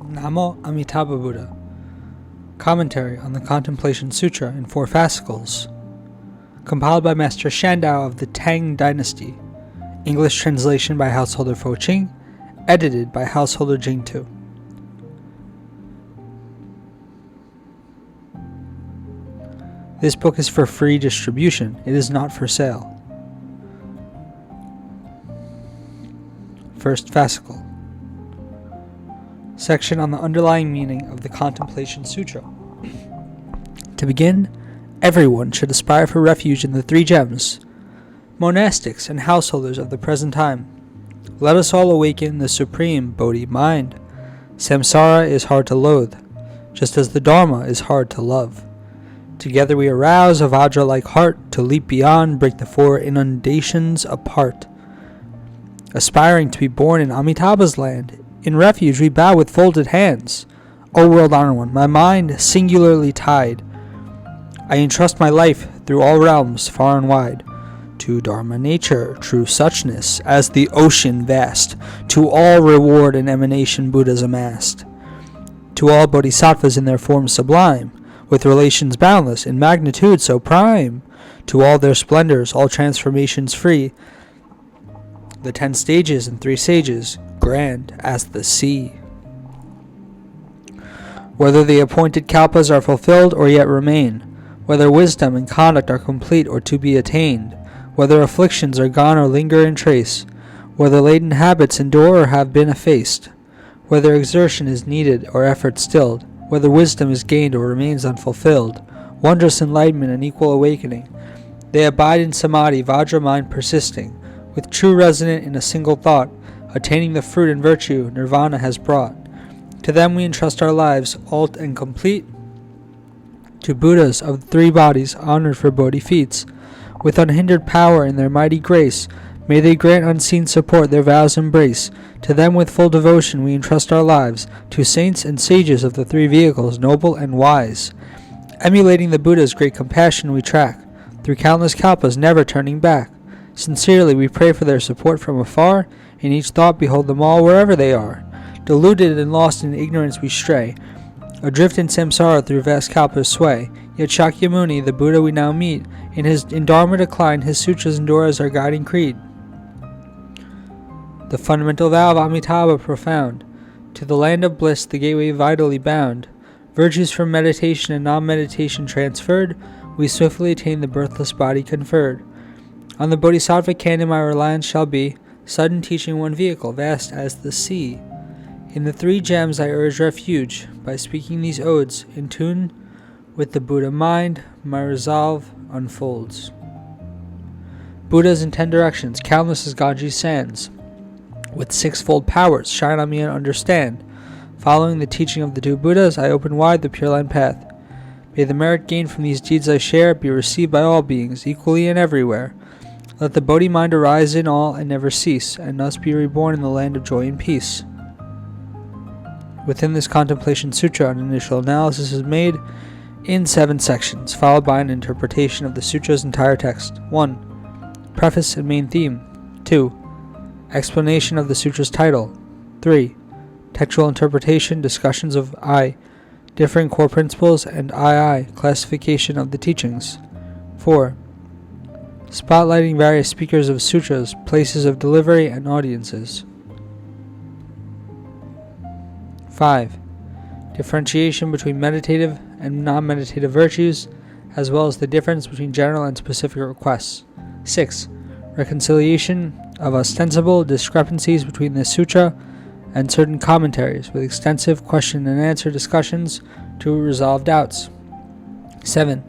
Namo Amitabha Buddha. Commentary on the Contemplation Sutra in 4 fascicles. Compiled by Master Shandao of the Tang Dynasty. English translation by Householder Fo Ching. Edited by Householder Jing Tu. This book is for free distribution. It is not for sale. First fascicle. Section on the underlying meaning of the Contemplation Sutra. To begin, everyone should aspire for refuge in the 3 gems, monastics and householders of the present time. Let us all awaken the supreme Bodhi mind. Samsara is hard to loathe, just as the Dharma is hard to love. Together we arouse a Vajra-like heart to leap beyond, break the 4 inundations apart. Aspiring to be born in Amitabha's land, in refuge we bow with folded hands. O world-honored one, my mind singularly tied, I entrust my life through all realms far and wide, to Dharma nature, true suchness, as the ocean vast, to all reward and emanation Buddhas amassed, to all bodhisattvas in their forms sublime, with relations boundless, in magnitude so prime, to all their splendors, all transformations free, the 10 stages and 3 sages, grand as the sea. Whether the appointed kalpas are fulfilled or yet remain, whether wisdom and conduct are complete or to be attained, whether afflictions are gone or linger in trace, whether latent habits endure or have been effaced, whether exertion is needed or effort stilled, whether wisdom is gained or remains unfulfilled, wondrous enlightenment and equal awakening, they abide in samadhi, Vajra mind persisting, with true resonant in a single thought, attaining the fruit and virtue nirvana has brought. To them we entrust our lives, all and complete, to Buddhas of the 3 bodies, honored for Bodhi feats, with unhindered power in their mighty grace, may they grant unseen support, their vows embrace. To them with full devotion we entrust our lives, to saints and sages of the 3 vehicles, noble and wise. Emulating the Buddha's great compassion we track, through countless kalpas never turning back. Sincerely we pray for their support from afar, in each thought behold them all wherever they are. Deluded and lost in ignorance we stray, adrift in samsara through vast kalpas sway. Yet Shakyamuni, the Buddha we now meet, in Dharma decline, his sutras endure as our guiding creed. The fundamental vow of Amitabha profound, to the land of bliss the gateway vitally bound. Virtues from meditation and non-meditation transferred, we swiftly attain the birthless body conferred. On the Bodhisattva canon my reliance shall be, sudden teaching one vehicle, vast as the sea. In the 3 gems I urge refuge, by speaking these odes, in tune with the Buddha mind, my resolve unfolds. Buddhas in 10 directions, countless as Ganges sands, with 6-fold powers, shine on me and understand. Following the teaching of the 2 Buddhas, I open wide the Pure Land path. May the merit gained from these deeds I share be received by all beings, equally and everywhere. Let the Bodhi mind arise in all and never cease, and thus be reborn in the land of joy and peace. Within this Contemplation Sutra, an initial analysis is made in 7 sections, followed by an interpretation of the sutra's entire text. 1. Preface and main theme. 2. Explanation of the sutra's title. 3. Textual interpretation, discussions of I, differing core principles, and II, classification of the teachings. 4. Spotlighting various speakers of sutras, places of delivery, and audiences. 5. Differentiation between meditative and non-meditative virtues, as well as the difference between general and specific requests. 6. Reconciliation of ostensible discrepancies between the sutra and certain commentaries, with extensive question and answer discussions to resolve doubts. 7.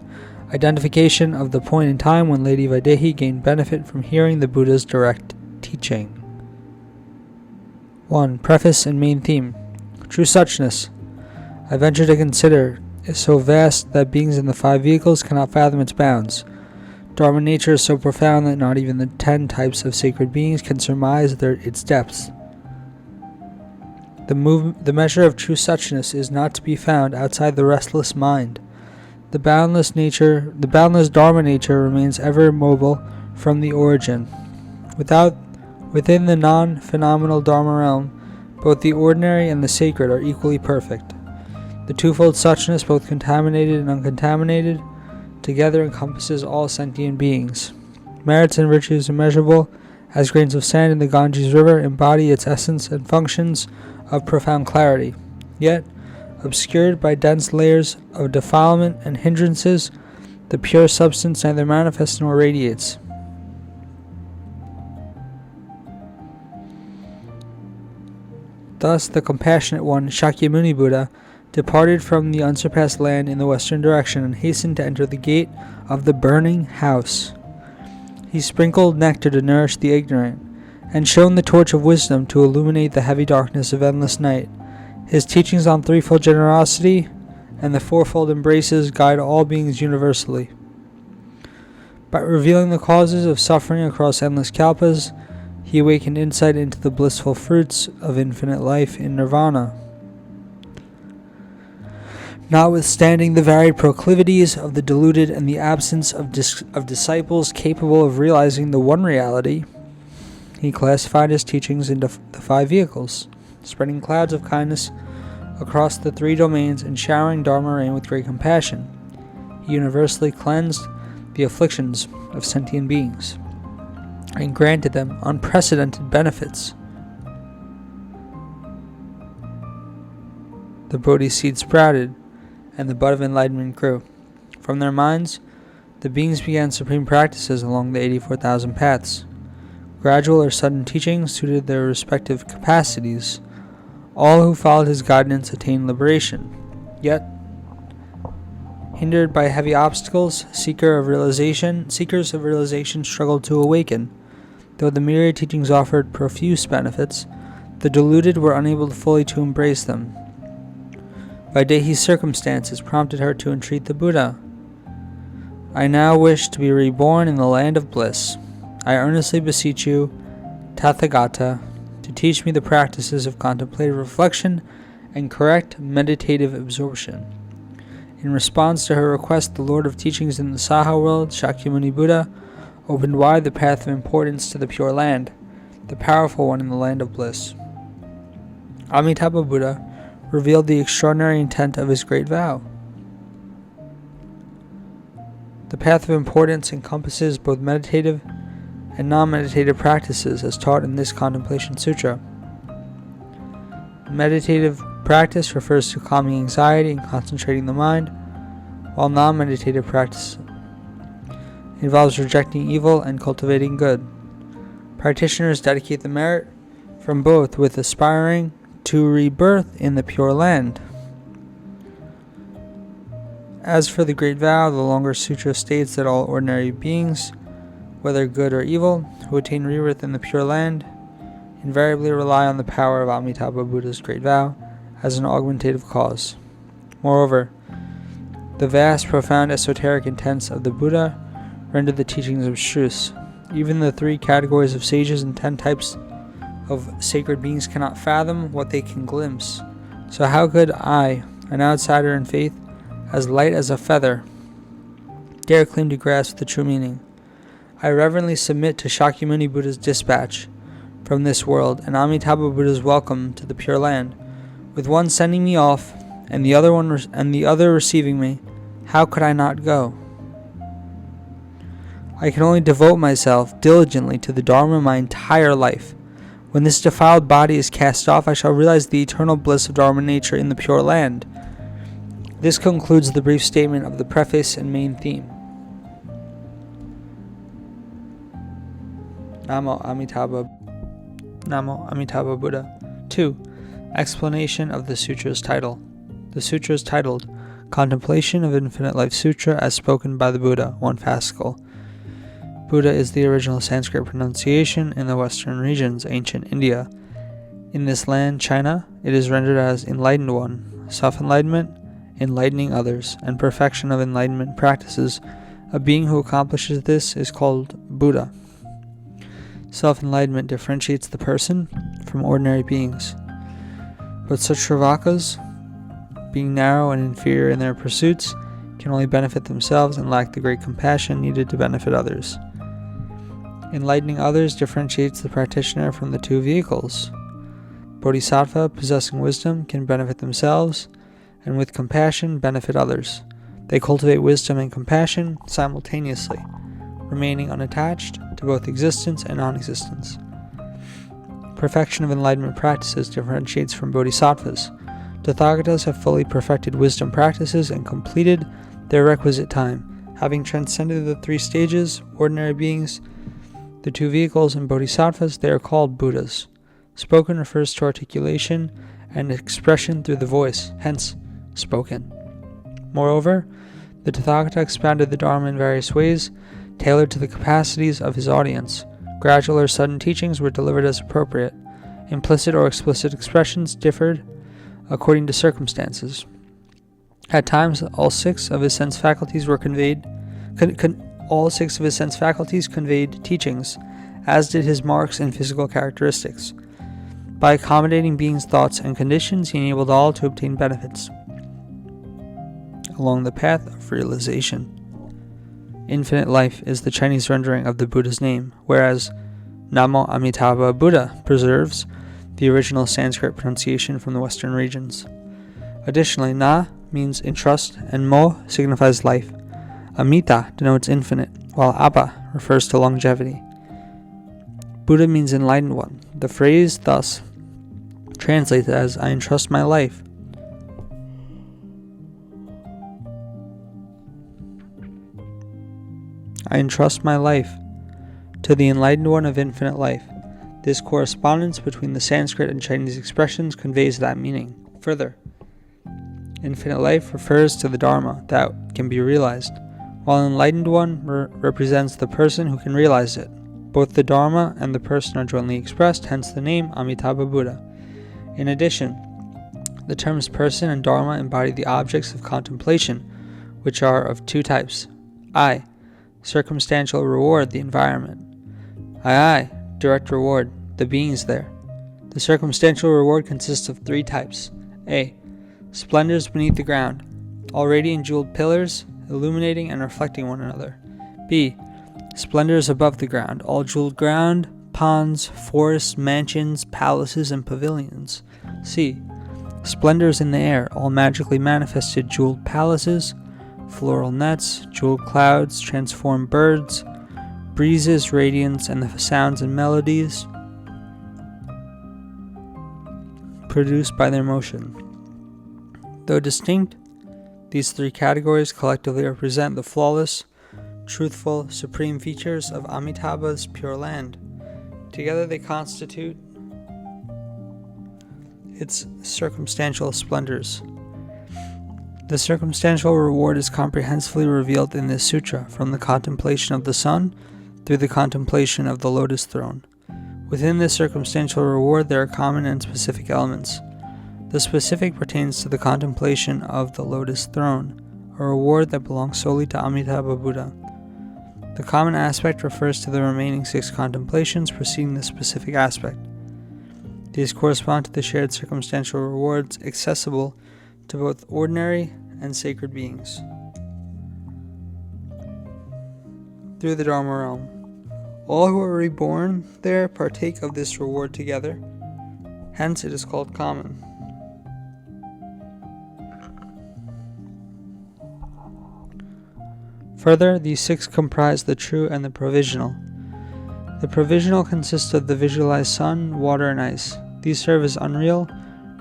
Identification of the point in time when Lady Vaidehi gained benefit from hearing the Buddha's direct teaching. 1. Preface and main theme. True suchness, I venture to consider, is so vast that beings in the 5 vehicles cannot fathom its bounds. Dharma nature is so profound that not even the 10 types of sacred beings can surmise its depths. The measure of true suchness is not to be found outside the restless mind. The boundless Dharma nature remains ever mobile from the origin. Within the non-phenomenal Dharma realm, Both the ordinary and the sacred are equally perfect. The twofold suchness, both contaminated and uncontaminated, together encompasses all sentient beings. Merits and virtues immeasurable, as grains of sand in the Ganges River, embody its essence and functions of profound clarity. Yet, obscured by dense layers of defilement and hindrances, the pure substance neither manifests nor radiates. Thus, the compassionate one, Shakyamuni Buddha, departed from the unsurpassed land in the western direction and hastened to enter the gate of the burning house. He sprinkled nectar to nourish the ignorant, and shone the torch of wisdom to illuminate the heavy darkness of endless night. His teachings on threefold generosity and the fourfold embraces guide all beings universally. By revealing the causes of suffering across endless kalpas, he awakened insight into the blissful fruits of infinite life in nirvana. Notwithstanding the varied proclivities of the deluded and the absence of disciples capable of realizing the one reality, he classified his teachings into the 5 vehicles, spreading clouds of kindness across the 3 domains and showering Dharma rain with great compassion. He universally cleansed the afflictions of sentient beings and granted them unprecedented benefits. The Bodhi seed sprouted, and the bud of enlightenment grew. From their minds, the beings began supreme practices along the 84,000 paths. Gradual or sudden teachings suited their respective capacities. All who followed his guidance attained liberation. Yet, hindered by heavy obstacles, seekers of realization struggled to awaken. Though the myriad teachings offered profuse benefits, the deluded were unable fully to embrace them. Vaidehi's circumstances prompted her to entreat the Buddha. I now wish to be reborn in the land of bliss. I earnestly beseech you, Tathagata, to teach me the practices of contemplative reflection and correct meditative absorption. In response to her request, the Lord of Teachings in the Saha world, Shakyamuni Buddha, opened wide the path of importance to the Pure Land, the powerful one in the land of bliss. Amitabha Buddha revealed the extraordinary intent of his great vow. The path of importance encompasses both meditative and non-meditative practices as taught in this Contemplation Sutra. Meditative practice refers to calming anxiety and concentrating the mind, while non-meditative practice involves rejecting evil and cultivating good. Practitioners dedicate the merit from both with aspiring to rebirth in the Pure Land. As for the Great Vow, the longer sutra states that all ordinary beings, whether good or evil, who attain rebirth in the Pure Land, invariably rely on the power of Amitabha Buddha's Great Vow as an augmentative cause. Moreover, the vast, profound, esoteric intents of the Buddha rendered the teachings abstruse. Even the 3 categories of sages and 10 types of sacred beings cannot fathom what they can glimpse. So how could I, an outsider in faith, as light as a feather, dare claim to grasp the true meaning? I reverently submit to Shakyamuni Buddha's dispatch from this world and Amitabha Buddha's welcome to the Pure Land. With one sending me off and the other receiving me, how could I not go? I can only devote myself diligently to the Dharma my entire life. When this defiled body is cast off, I shall realize the eternal bliss of Dharma nature in the Pure Land. This concludes the brief statement of the preface and main theme. Namo Amitabha Buddha. 2. Explanation of the Sutra's title. The Sutra is titled Contemplation of Infinite Life Sutra as spoken by the Buddha, 1 Fascicle. Buddha is the original Sanskrit pronunciation in the western regions, ancient India. In this land, China, it is rendered as Enlightened One, self-enlightenment, enlightening others, and perfection of enlightenment practices. A being who accomplishes this is called Buddha. Self-enlightenment differentiates the person from ordinary beings. But such Shravakas, being narrow and inferior in their pursuits, can only benefit themselves and lack the great compassion needed to benefit others. Enlightening others differentiates the practitioner from the 2 vehicles. Bodhisattva, possessing wisdom, can benefit themselves, and with compassion benefit others. They cultivate wisdom and compassion simultaneously, remaining unattached to both existence and non-existence. Perfection of enlightenment practices differentiates from bodhisattvas. Tathagatas have fully perfected wisdom practices and completed their requisite time. Having transcended the 3 stages, ordinary beings, the 2 vehicles, and bodhisattvas, they are called Buddhas. Spoken refers to articulation and expression through the voice, hence spoken. Moreover, the Tathagata expounded the Dharma in various ways, tailored to the capacities of his audience. Gradual or sudden teachings were delivered as appropriate. Implicit or explicit expressions differed according to circumstances. At times, all 6 of his sense faculties were conveyed. All 6 of his sense faculties conveyed teachings, as did his marks and physical characteristics. By accommodating beings' thoughts and conditions, he enabled all to obtain benefits along the path of realization. Infinite life is the Chinese rendering of the Buddha's name, whereas Namo Amitabha Buddha preserves the original Sanskrit pronunciation from the Western regions. Additionally, Na means entrust and Mo signifies life. Amita denotes infinite, while Abba refers to longevity. Buddha means enlightened one. The phrase thus translates as I entrust my life. I entrust my life to the enlightened one of infinite life. This correspondence between the Sanskrit and Chinese expressions conveys that meaning. Further, infinite life refers to the Dharma that can be realized, while enlightened one represents the person who can realize it. Both the Dharma and the person are jointly expressed, hence the name Amitabha Buddha. In addition, the terms person and Dharma embody the objects of contemplation, which are of 2 types. I, circumstantial reward, the environment. I, direct reward, the beings there. The circumstantial reward consists of 3 types. A, splendors beneath the ground, all radiant jeweled pillars, illuminating and reflecting one another. B, splendors above the ground, all jeweled ground, ponds, forests, mansions, palaces, and pavilions. C, splendors in the air, all magically manifested jeweled palaces, floral nets, jeweled clouds, transformed birds, breezes, radiance, and the sounds and melodies produced by their motion. Though distinct, these 3 categories collectively represent the flawless, truthful, supreme features of Amitabha's Pure Land. Together they constitute its circumstantial splendors. The circumstantial reward is comprehensively revealed in this sutra, from the contemplation of the sun through the contemplation of the lotus throne. Within this circumstantial reward there are common and specific elements. The specific pertains to the contemplation of the lotus throne, a reward that belongs solely to Amitabha Buddha. The common aspect refers to the remaining 6 contemplations preceding the specific aspect. These correspond to the shared circumstantial rewards accessible to both ordinary and sacred beings through the Dharma realm. All who are reborn there partake of this reward together, hence it is called common. Further, these 6 comprise the true and the provisional. The provisional consists of the visualized sun, water, and ice. These serve as unreal,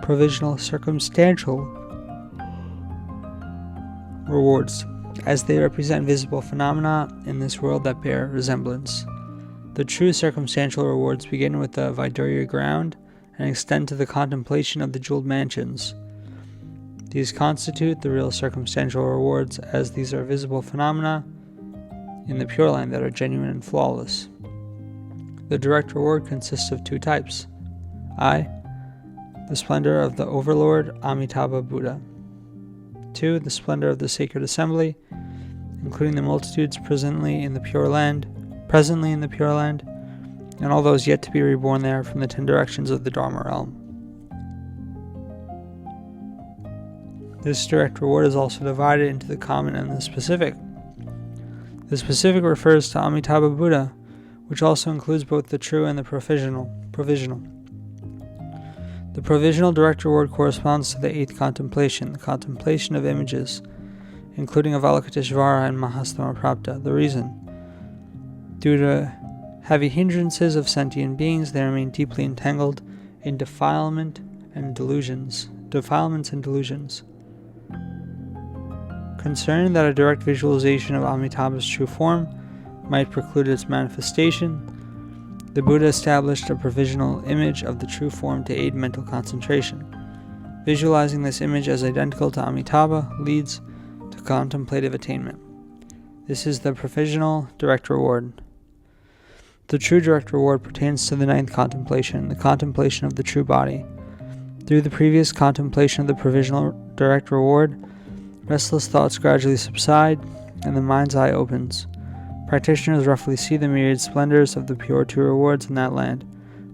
provisional, circumstantial rewards, as they represent visible phenomena in this world that bear resemblance. The true circumstantial rewards begin with the Vaidurya ground and extend to the contemplation of the jeweled mansions. These constitute the real circumstantial rewards, as these are visible phenomena in the Pure Land that are genuine and flawless. The direct reward consists of 2 types. I, the splendor of the Overlord Amitabha Buddha. 2, the splendor of the sacred assembly, including the multitudes presently in the Pure Land, and all those yet to be reborn there from the 10 directions of the Dharma realm. This direct reward is also divided into the common and the specific. The specific refers to Amitabha Buddha, which also includes both the true and the provisional. The The provisional direct reward corresponds to the 8th contemplation, the contemplation of images, including Avalokiteshvara and Mahastamaprapta. The reason: due to heavy hindrances of sentient beings, they remain deeply entangled in defilements and delusions. Concerning that a direct visualization of Amitabha's true form might preclude its manifestation, the Buddha established a provisional image of the true form to aid mental concentration. Visualizing this image as identical to Amitabha leads to contemplative attainment. This is the provisional direct reward. The true direct reward pertains to the 9th contemplation, the contemplation of the true body. Through the previous contemplation of the provisional direct reward, restless thoughts gradually subside, and the mind's eye opens. Practitioners roughly see the myriad splendors of the pure two rewards in that land.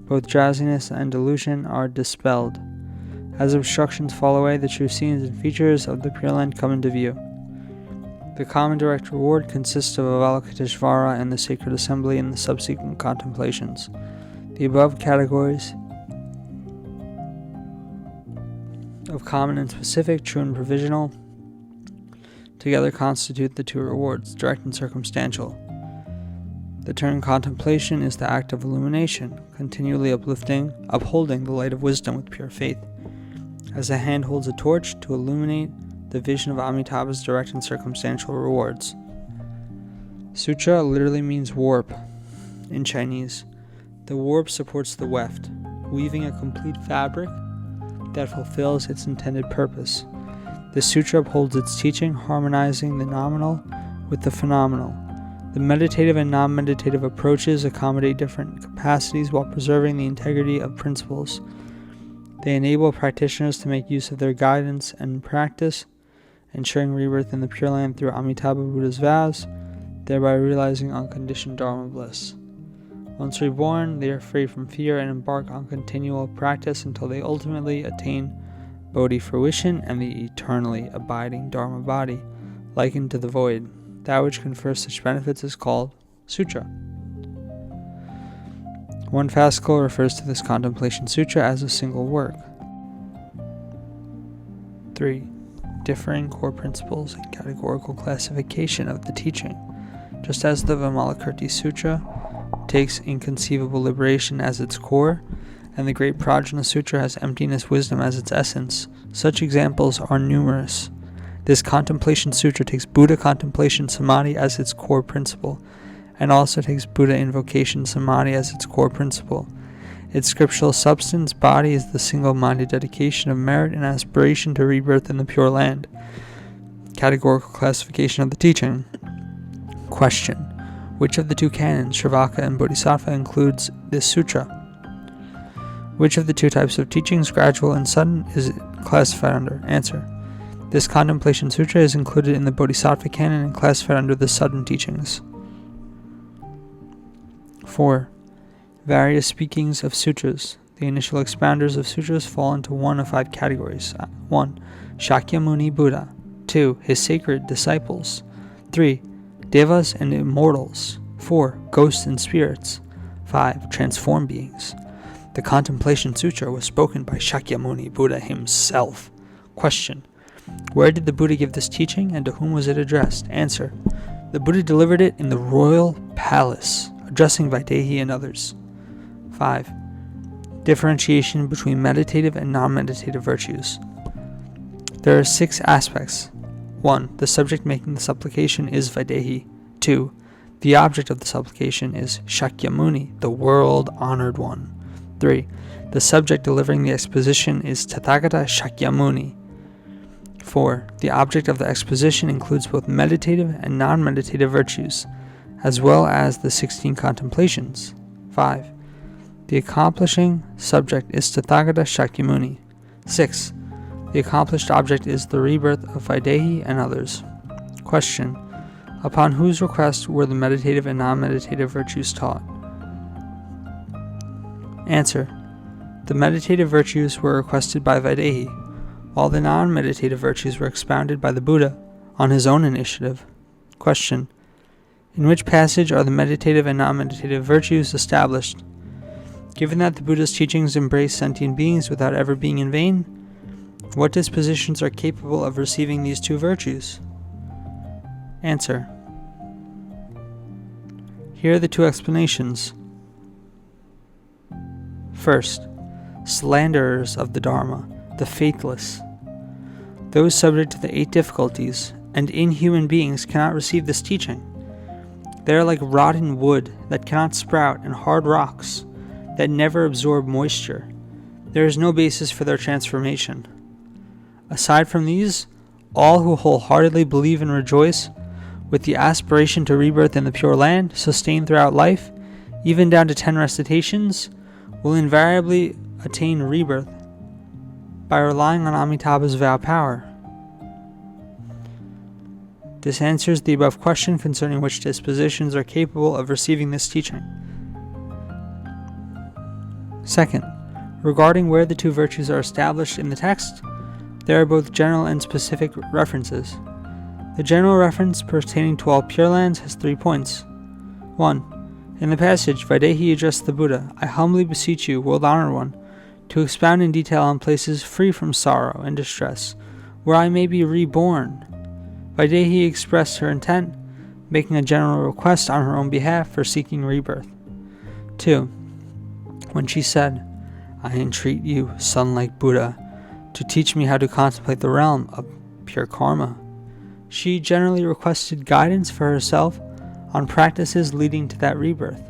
Both drowsiness and delusion are dispelled. As obstructions fall away, the true scenes and features of the Pure Land come into view. The common direct reward consists of Avalokiteshvara and the sacred assembly in the subsequent contemplations. The above categories of common and specific, true and provisional, together constitute the two rewards, direct and circumstantial. The term contemplation is the act of illumination, continually upholding the light of wisdom with pure faith, as a hand holds a torch to illuminate the vision of Amitabha's direct and circumstantial rewards. Sutra literally means warp in Chinese. The warp supports the weft, weaving a complete fabric that fulfills its intended purpose. The sutra upholds its teaching, harmonizing the nominal with the phenomenal. The meditative and non-meditative approaches accommodate different capacities while preserving the integrity of principles. They enable practitioners to make use of their guidance and practice, ensuring rebirth in the Pure Land through Amitabha Buddha's vows, thereby realizing unconditioned Dharma bliss. Once reborn, they are free from fear and embark on continual practice until they ultimately attain Bodhi fruition and the eternally abiding Dharma body, likened to the void. That which confers such benefits is called Sutra. One fascicle refers to this Contemplation Sutra as a single work. 3. Differing core principles and categorical classification of the teaching. Just as the Vimalakirti Sutra takes inconceivable liberation as its core, and the Great Prajna Sutra has emptiness wisdom as its essence, such examples are numerous. This Contemplation Sutra takes Buddha Contemplation Samadhi as its core principle, and also takes Buddha Invocation Samadhi as its core principle. Its scriptural substance, body, is the single-minded dedication of merit and aspiration to rebirth in the Pure Land. Categorical classification of the teaching. Question: which of the two canons, Shravaka and Bodhisattva, includes this sutra? Which of the two types of teachings, gradual and sudden, is it classified under? Answer: this Contemplation Sutra is included in the Bodhisattva canon and classified under the sudden teachings. 4. Various speakings of sutras. The initial expounders of sutras fall into one of 5 categories. 1. Shakyamuni Buddha. 2. His sacred disciples. 3. Devas and immortals. 4. Ghosts and spirits. 5. Transformed beings. The Contemplation Sutra was spoken by Shakyamuni Buddha himself. Question: where did the Buddha give this teaching, and to whom was it addressed? Answer: the Buddha delivered it in the royal palace, addressing Vaidehi and others. 5. Differentiation between meditative and non-meditative virtues. There are 6 aspects. 1. The subject making the supplication is Vaidehi. 2. The object of the supplication is Shakyamuni, the world-honored one. 3. The subject delivering the exposition is Tathagata Shakyamuni. 4. The object of the exposition includes both meditative and non-meditative virtues, as well as the 16 contemplations. 5. The accomplishing subject is Tathagata Shakyamuni. 6. The accomplished object is the rebirth of Vaidehi and others. Question: upon whose request were the meditative and non-meditative virtues taught? Answer: the meditative virtues were requested by Vaidehi, while the non-meditative virtues were expounded by the Buddha on his own initiative. Question: in which passage are the meditative and non-meditative virtues established? Given that the Buddha's teachings embrace sentient beings without ever being in vain, what dispositions are capable of receiving these two virtues? Answer. Here are the two explanations. First, slanderers of the Dharma, the faithless. Those subject to the 8 difficulties and inhuman beings cannot receive this teaching. They are like rotten wood that cannot sprout and hard rocks that never absorb moisture. There is no basis for their transformation. Aside from these, all who wholeheartedly believe and rejoice with the aspiration to rebirth in the Pure Land, sustained throughout life, even down to 10 recitations, will invariably attain rebirth by relying on Amitabha's vow power. This answers the above question concerning which dispositions are capable of receiving this teaching. Second, regarding where the two virtues are established in the text, there are both general and specific references. The general reference pertaining to all Pure Lands has 3 points. 1. In the passage, Vaidehi addressed the Buddha, "I humbly beseech you, world honored one, to expound in detail on places free from sorrow and distress, where I may be reborn." Vaidehi expressed her intent, making a general request on her own behalf for seeking rebirth. 2. When she said, "I entreat you, sun-like Buddha, to teach me how to contemplate the realm of pure karma," she generally requested guidance for herself on practices leading to that rebirth.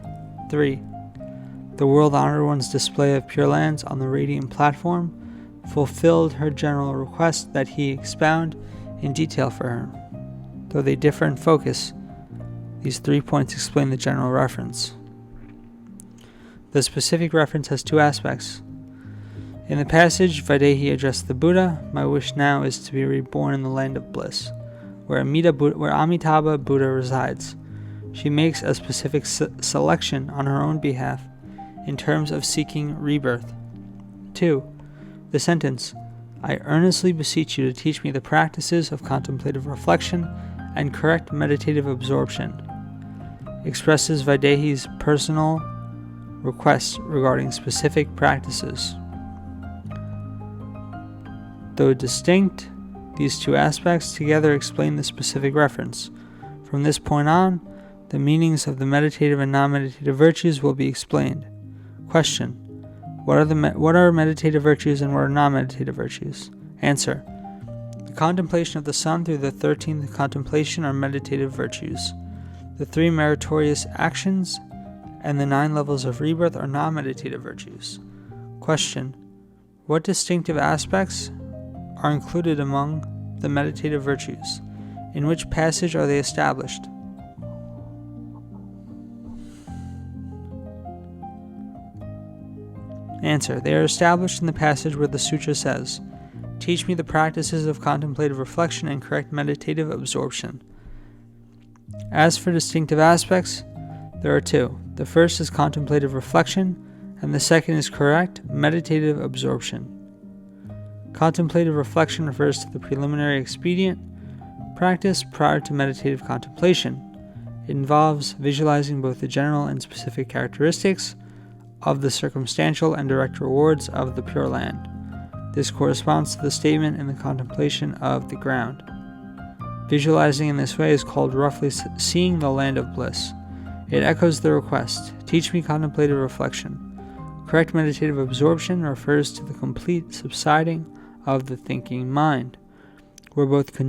3. The world-honored one's display of Pure Lands on the radiant platform fulfilled her general request that he expound in detail for her. Though they differ in focus, these 3 points explain the general reference. The specific reference has 2 aspects. In the passage, Vaidehi addressed the Buddha, "My wish now is to be reborn in the land of bliss, where Amitabha Buddha resides." She makes a specific selection on her own behalf in terms of seeking rebirth. 2. The sentence, "I earnestly beseech you to teach me the practices of contemplative reflection and correct meditative absorption," expresses Vaidehi's personal request regarding specific practices. Though distinct, these 2 aspects together explain the specific reference. From this point on, the meanings of the meditative and non-meditative virtues will be explained. Question: What are meditative virtues and what are non-meditative virtues? Answer: The contemplation of the sun through the 13th contemplation are meditative virtues. The 3 meritorious actions and the 9 levels of rebirth are non-meditative virtues. Question: What distinctive aspects are included among the meditative virtues? In which passage are they established? Answer: They are established in the passage where the Sutra says, "Teach me the practices of contemplative reflection and correct meditative absorption." As for distinctive aspects, there are 2. The first is contemplative reflection, and the second is correct meditative absorption. Contemplative reflection refers to the preliminary expedient practice prior to meditative contemplation. It involves visualizing both the general and specific characteristics of the circumstantial and direct rewards of the Pure Land. This corresponds to the statement in the Contemplation of the Ground. Visualizing in this way is called roughly seeing the land of bliss. It echoes the request, "Teach me contemplative reflection." Correct meditative absorption refers to the complete subsiding of the thinking mind, where both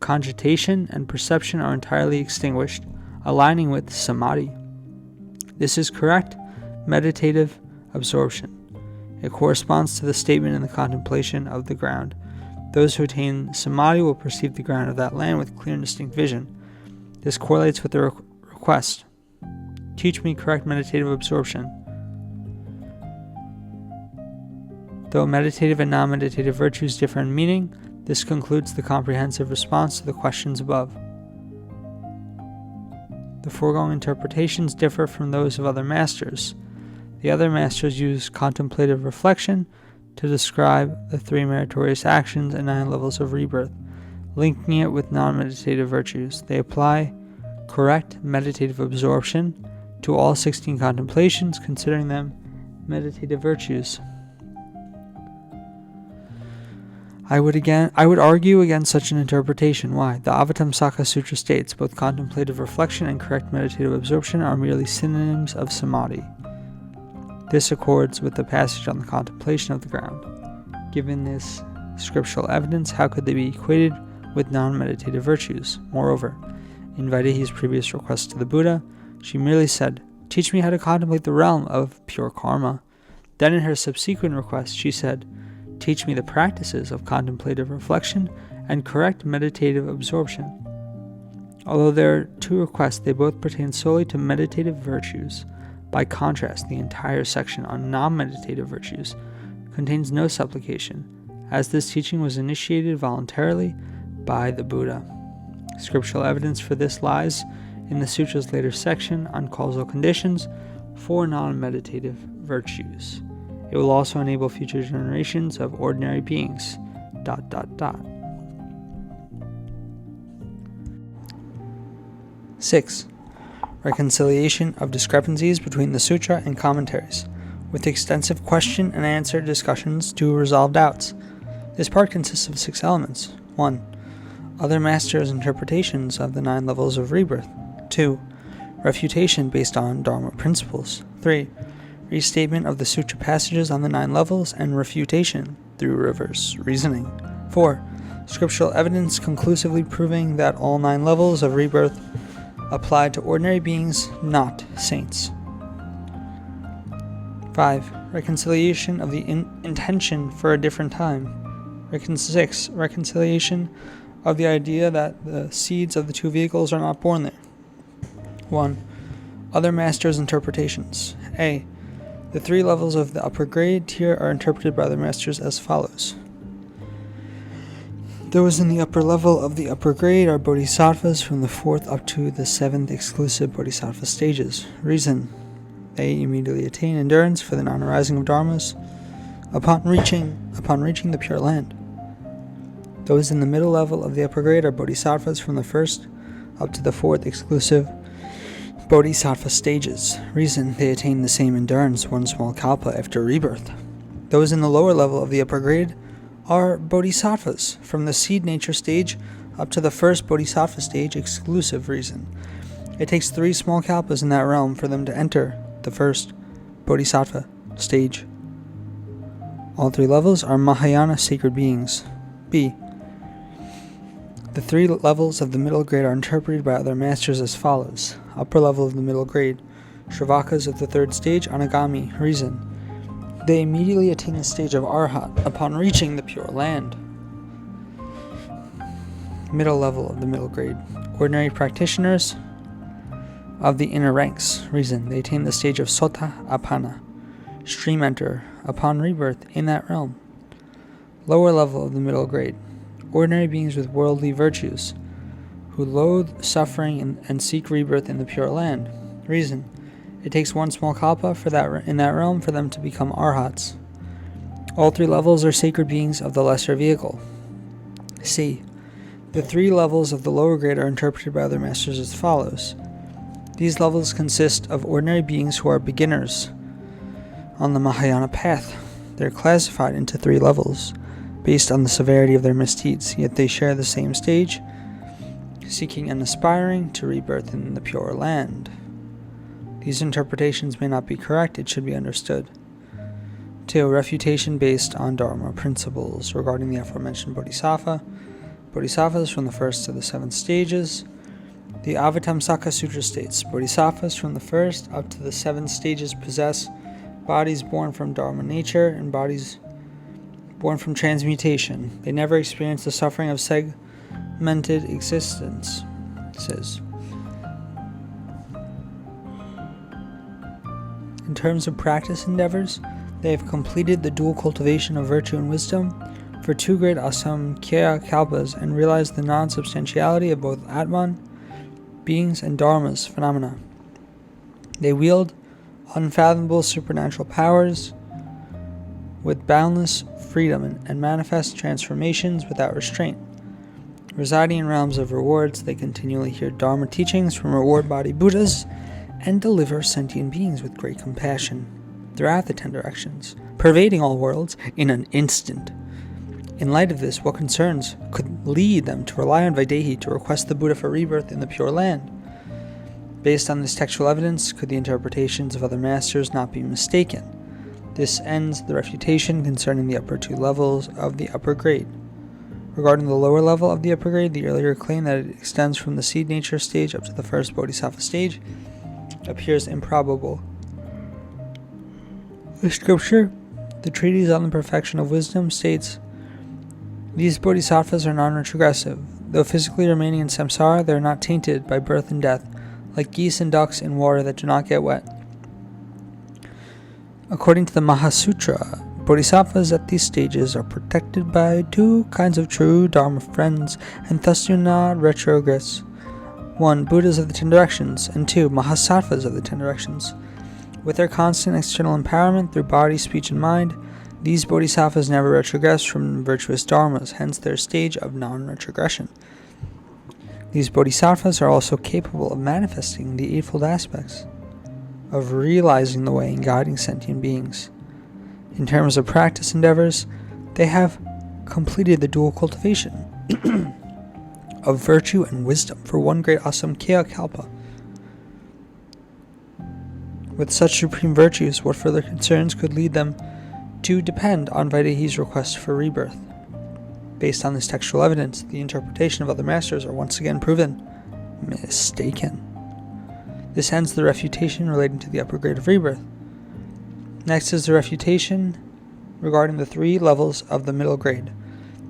cogitation and perception are entirely extinguished, aligning with samadhi. This is correct meditative absorption. It corresponds to the statement in the Contemplation of the Ground. Those who attain samadhi will perceive the ground of that land with clear and distinct vision. This correlates with the request, "Teach me correct meditative absorption." Though meditative and non-meditative virtues differ in meaning, this concludes the comprehensive response to the questions above. The foregoing interpretations differ from those of other masters. The other masters use contemplative reflection to describe the 3 meritorious actions and 9 levels of rebirth, linking it with non-meditative virtues. They apply correct meditative absorption to all 16 contemplations, considering them meditative virtues. I would argue against such an interpretation. Why? The Avatamsaka Sutra states both contemplative reflection and correct meditative absorption are merely synonyms of samadhi. This accords with the passage on the contemplation of the ground. Given this scriptural evidence, how could they be equated with non-meditative virtues? Moreover, in Vaidehi's previous request to the Buddha, she merely said, "Teach me how to contemplate the realm of pure karma." Then in her subsequent request, she said, "Teach me the practices of contemplative reflection and correct meditative absorption." Although there are two requests, they both pertain solely to meditative virtues. By contrast, the entire section on non-meditative virtues contains no supplication, as this teaching was initiated voluntarily by the Buddha. Scriptural evidence for this lies in the sutra's later section on causal conditions for non-meditative virtues. It will also enable future generations of ordinary beings. ... 6. Reconciliation of discrepancies between the sutra and commentaries, with extensive question and answer discussions to resolve doubts. This part consists of 6 elements. 1. Other masters' interpretations of the 9 levels of rebirth. 2. Refutation based on Dharma principles. 3. Restatement of the sutra passages on the 9 levels and refutation through reverse reasoning. 4. Scriptural evidence conclusively proving that all 9 levels of rebirth apply to ordinary beings, not saints. 5. Reconciliation of the intention for a different time. 6. Reconciliation of the idea that the seeds of the 2 vehicles are not born there. 1. Other masters' interpretations. A. The 3 levels of the upper grade tier are interpreted by the masters as follows. Those in the upper level of the upper grade are bodhisattvas from the 4th up to the 7th exclusive bodhisattva stages. Reason: they immediately attain endurance for the non-arising of dharmas upon reaching the Pure Land. Those in the middle level of the upper grade are bodhisattvas from the 1st up to the 4th exclusive bodhisattva stages. Reason: they attain the same endurance 1 small kalpa after rebirth. Those in the lower level of the upper grade are bodhisattvas from the seed nature stage up to the 1st bodhisattva stage exclusive. Reason: it takes 3 small kalpas in that realm for them to enter the 1st bodhisattva stage. All 3 levels are Mahayana sacred beings. B. The 3 levels of the middle grade are interpreted by other masters as follows. Upper level of the middle grade, Shravakas of the 3rd stage, Anagami. Reason: they immediately attain the stage of Arhat upon reaching the Pure Land. Middle level of the middle grade, ordinary practitioners of the inner ranks. Reason: they attain the stage of Sota Apana, stream enter, upon rebirth in that realm. Lower level of the middle grade, ordinary beings with worldly virtues, who loathe suffering and seek rebirth in the Pure Land. Reason: it takes 1 small kalpa in that realm for them to become arhats. All 3 levels are sacred beings of the lesser vehicle. C. The 3 levels of the lower grade are interpreted by other masters as follows. These levels consist of ordinary beings who are beginners on the Mahayana path. They are classified into 3 levels based on the severity of their misdeeds, yet they share the same stage, seeking and aspiring to rebirth in the Pure Land. These interpretations may not be correct, it should be understood. 2. Refutation based on Dharma principles regarding the aforementioned Bodhisattvas from the 1st to the 7th stages. The Avatamsaka Sutra states, Bodhisattvas from the 1st up to the 7th stages possess bodies born from Dharma nature and bodies born from transmutation. They never experience the suffering of segmented existence. It says, in terms of practice endeavors, they have completed the dual cultivation of virtue and wisdom for 2 great asamkhya kalpas and realized the non-substantiality of both Atman, beings, and Dharmas, phenomena. They wield unfathomable supernatural powers with boundless freedom and manifest transformations without restraint. Residing in realms of rewards, they continually hear Dharma teachings from reward body Buddhas and deliver sentient beings with great compassion throughout the 10 directions, pervading all worlds in an instant. In light of this, what concerns could lead them to rely on Vaidehi to request the Buddha for rebirth in the Pure Land? Based on this textual evidence, could the interpretations of other masters not be mistaken? This ends the refutation concerning the upper 2 levels of the upper grade. Regarding the lower level of the upper grade, the earlier claim that it extends from the seed nature stage up to the first bodhisattva stage appears improbable. The scripture, the Treatise on the Perfection of Wisdom, states, "These bodhisattvas are non-retrogressive. Though physically remaining in samsara, they are not tainted by birth and death, like geese and ducks in water that do not get wet." According to the Mahasutra, bodhisattvas at these stages are protected by 2 kinds of true Dharma friends and thus do not retrogress. 1. Buddhas of the 10 directions, and 2. Mahasattvas of the 10 directions. With their constant external empowerment through body, speech, and mind, these bodhisattvas never retrogress from virtuous dharmas, hence their stage of non-retrogression. These bodhisattvas are also capable of manifesting the eightfold aspects, of realizing the way and guiding sentient beings. In terms of practice endeavors, they have completed the dual cultivation of virtue and wisdom for one great asamkhya kalpa. With such supreme virtues, what further concerns could lead them to depend on Vaidehi's request for rebirth? Based on this textual evidence, the interpretation of other masters are once again proven mistaken. This ends the refutation relating to the upper grade of rebirth. Next is the refutation regarding the 3 levels of the middle grade.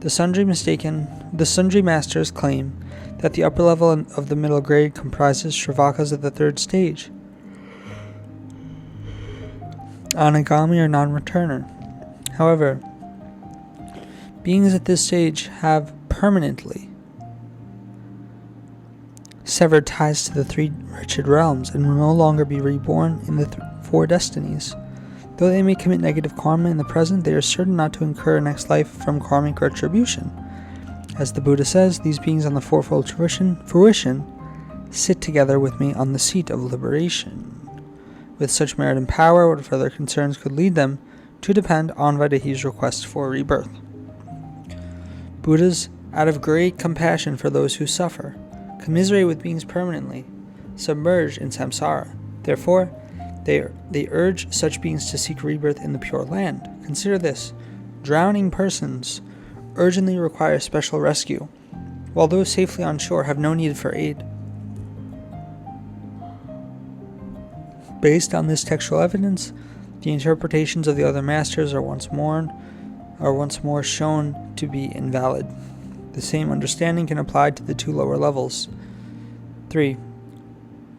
The sundry masters claim that the upper level of the middle grade comprises Shravakas of the 3rd stage, Anagami or non-returner. However, beings at this stage have permanently severed ties to the 3 wretched realms and will no longer be reborn in the 4 destinies. Though they may commit negative karma in the present, they are certain not to incur next life from karmic retribution. As the Buddha says, these beings on the fourfold fruition sit together with me on the seat of liberation. With such merit and power, what further concerns could lead them to depend on Vaidehi's request for rebirth? Buddhas, out of great compassion for those who suffer, commiserate with beings permanently submerged in samsara. Therefore, they urge such beings to seek rebirth in the Pure Land. Consider this: drowning persons urgently require special rescue, while those safely on shore have no need for aid. Based on this textual evidence, the interpretations of the other masters are once more shown to be invalid. The same understanding can apply to the 2 lower levels. 3.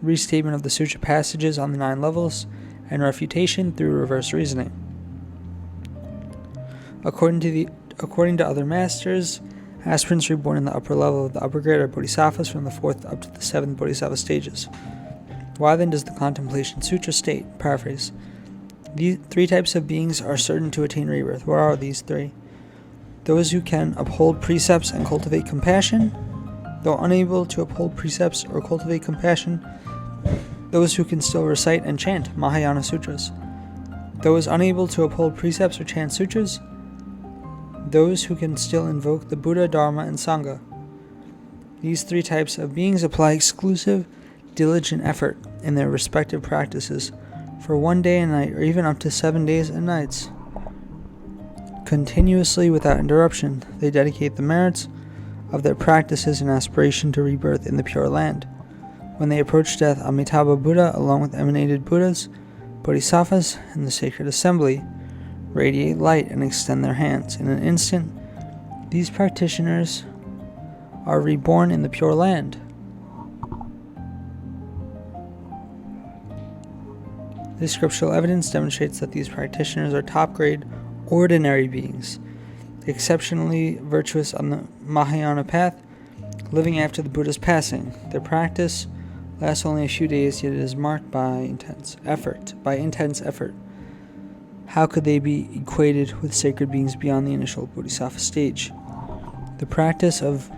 Restatement of the sutra passages on the 9 levels, and refutation through reverse reasoning. According to other masters, aspirants reborn in the upper level of the upper grade are bodhisattvas from the 4th up to the 7th bodhisattva stages. Why then does the Contemplation Sutra state, paraphrase, "These 3 types of beings are certain to attain rebirth"? What are these 3? Those who can uphold precepts and cultivate compassion. Though unable to uphold precepts or cultivate compassion, those who can still recite and chant Mahayana Sutras. Those unable to uphold precepts or chant sutras. Those who can still invoke the Buddha, Dharma, and Sangha. These 3 types of beings apply exclusive, diligent effort in their respective practices for 1 day and night, or even up to 7 days and nights. Continuously, without interruption, they dedicate the merits of their practices in aspiration to rebirth in the Pure Land. When they approach death, Amitabha Buddha, along with emanated Buddhas, Bodhisattvas, and the sacred assembly, radiate light and extend their hands. In an instant, these practitioners are reborn in the Pure Land. This scriptural evidence demonstrates that these practitioners are top-grade, ordinary beings, exceptionally virtuous on the Mahayana path, living after the Buddha's passing. Their practice lasts only a few days, yet it is marked by intense effort. How could they be equated with sacred beings beyond the initial bodhisattva stage? The practice of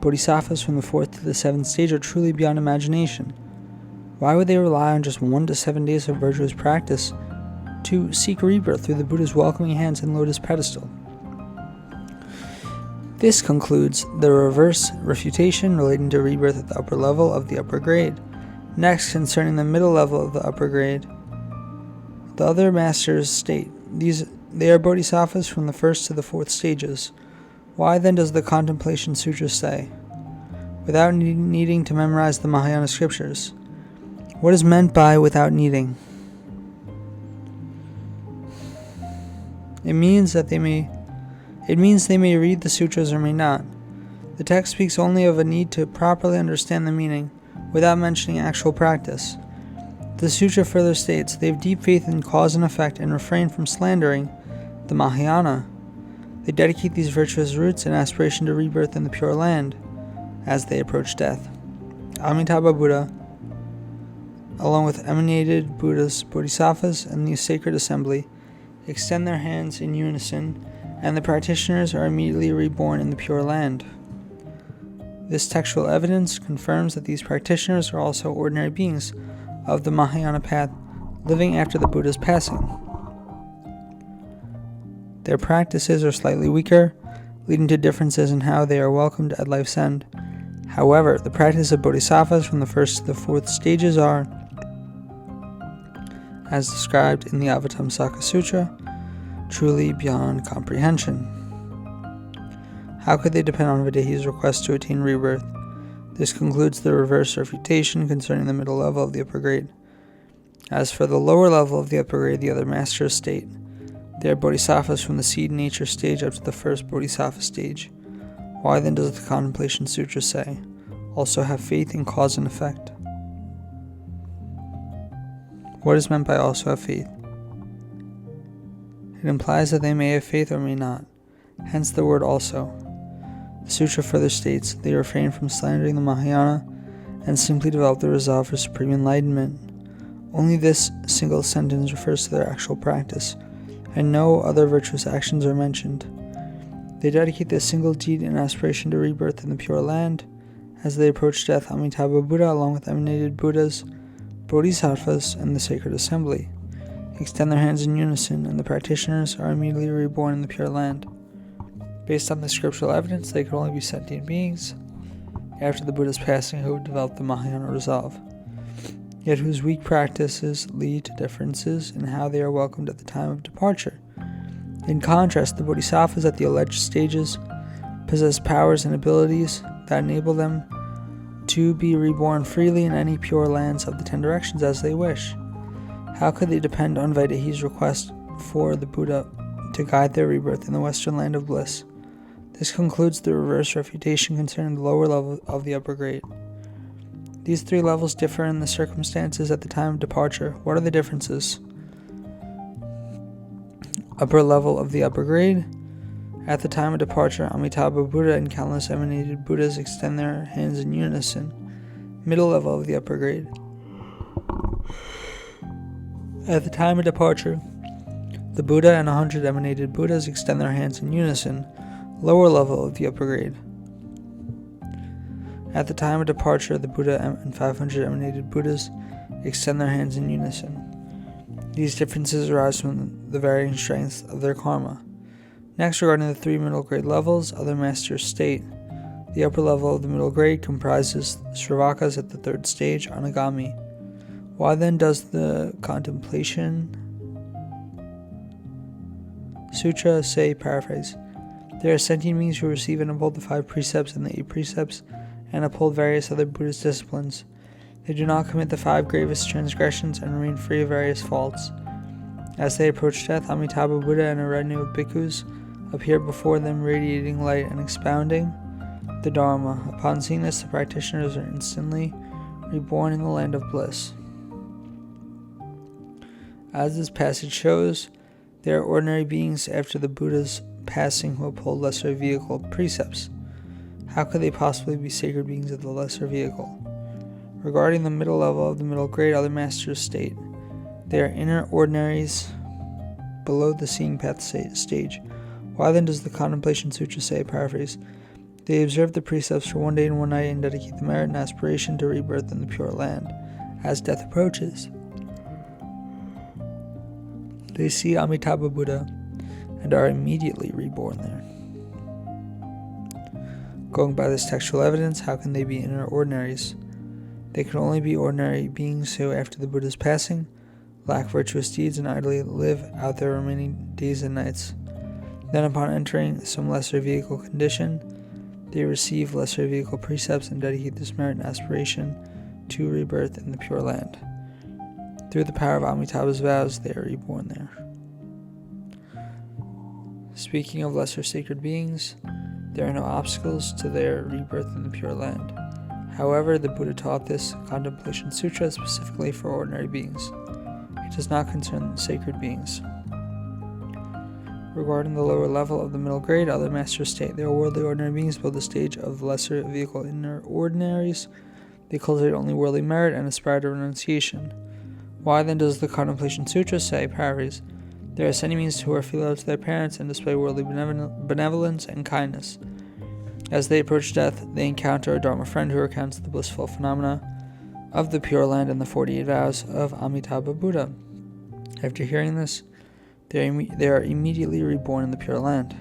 bodhisattvas from the 4th to the 7th stage are truly beyond imagination. Why would they rely on just 1 to 7 days of virtuous practice to seek rebirth through the Buddha's welcoming hands and lotus pedestal? This concludes the reverse refutation relating to rebirth at the upper level of the upper grade. Next, concerning the middle level of the upper grade, the other masters state, they are bodhisattvas from the first to the fourth stages. Why then does the Contemplation Sutra say, without needing to memorize the Mahayana scriptures? What is meant by without needing? It means they may read the sutras or may not. The text speaks only of a need to properly understand the meaning without mentioning actual practice. The sutra further states they have deep faith in cause and effect and refrain from slandering the Mahayana. They dedicate these virtuous roots in aspiration to rebirth in the Pure Land as they approach death. Amitabha Buddha, along with emanated Buddhas, Bodhisattvas, and the sacred assembly, extend their hands in unison, and the practitioners are immediately reborn in the Pure Land. This textual evidence confirms that these practitioners are also ordinary beings of the Mahayana path, living after the Buddha's passing. Their practices are slightly weaker, leading to differences in how they are welcomed at life's end. However, the practice of bodhisattvas from the first to the fourth stages are, as described in the Avatamsaka Sutra, truly beyond comprehension. How could they depend on Videhi's request to attain rebirth? This concludes the reverse refutation concerning the middle level of the upper grade. As for the lower level of the upper grade, the other masters state, they are bodhisattvas from the seed nature stage up to the first bodhisattva stage. Why then does the Contemplation Sutra say, also have faith in cause and effect? What is meant by also have faith? It implies that they may have faith or may not, hence the word also. The sutra further states they refrain from slandering the Mahayana and simply develop the resolve for supreme enlightenment. Only this single sentence refers to their actual practice, and no other virtuous actions are mentioned. They dedicate this single deed in aspiration to rebirth in the Pure Land. As they approach death, Amitabha Buddha, along with emanated Buddhas, Bodhisattvas, and the sacred assembly, extend their hands in unison, and the practitioners are immediately reborn in the Pure Land. Based on the scriptural evidence, they could only be sentient beings after the Buddha's passing who would develop the Mahayana resolve, yet whose weak practices lead to differences in how they are welcomed at the time of departure. In contrast, the Bodhisattvas at the alleged stages possess powers and abilities that enable them to be reborn freely in any pure lands of the 10 directions as they wish. How could they depend on Vaidehi's request for the Buddha to guide their rebirth in the western land of bliss? This concludes the reverse refutation concerning the lower level of the upper grade. These 3 levels differ in the circumstances at the time of departure. What are the differences? Upper level of the upper grade. At the time of departure, Amitabha Buddha and countless emanated Buddhas extend their hands in unison. Middle level of the upper grade. At the time of departure, the Buddha and 100 emanated Buddhas extend their hands in unison. Lower level of the upper grade. At the time of departure, the Buddha and 500 emanated Buddhas extend their hands in unison. These differences arise from the varying strengths of their karma. Next, regarding the 3 middle grade levels, other masters state, the upper level of the middle grade comprises Shravakas at the 3rd stage, Anagami. Why then does the Contemplation Sutra say, paraphrase, they are sentient beings who receive and uphold the 5 precepts and the 8 precepts, and uphold various other Buddhist disciplines. They do not commit the 5 gravest transgressions and remain free of various faults. As they approach death, Amitabha Buddha and a retinue of bhikkhus appear before them, radiating light and expounding the Dharma. Upon seeing this, the practitioners are instantly reborn in the land of bliss. As this passage shows, they are ordinary beings after the Buddha's passing who uphold lesser vehicle precepts. How could they possibly be sacred beings of the lesser vehicle? Regarding the middle level of the middle grade, other masters state, they are inner ordinaries below the seeing path stage. Why then does the Contemplation Sutra say, paraphrase, they observe the precepts for 1 day and 1 night and dedicate the merit and aspiration to rebirth in the Pure Land, As death approaches, they see Amitabha Buddha and are immediately reborn there. Going by this textual evidence, how can they be inner ordinaries? They can only be ordinary beings who, after the Buddha's passing, lack virtuous deeds and idly live out their remaining days and nights. Then, upon entering some lesser vehicle condition, they receive lesser vehicle precepts and dedicate this merit and aspiration to rebirth in the Pure Land. Through the power of Amitabha's vows, they are reborn there. Speaking of lesser sacred beings, there are no obstacles to their rebirth in the Pure Land. However, the Buddha taught this Contemplation Sutra specifically for ordinary beings. It does not concern sacred beings. Regarding the lower level of the middle grade, other masters state they are worldly ordinary beings below the stage of lesser vehicle inner ordinaries. They cultivate only worldly merit and aspire to renunciation. Why then does the Contemplation Sutra say, paraphrase, there are ascending beings who are filial to their parents and display worldly benevolence and kindness. As they approach death, they encounter a Dharma friend who recounts the blissful phenomena of the Pure Land and the 48 vows of Amitabha Buddha. After hearing this, they are immediately reborn in the Pure Land.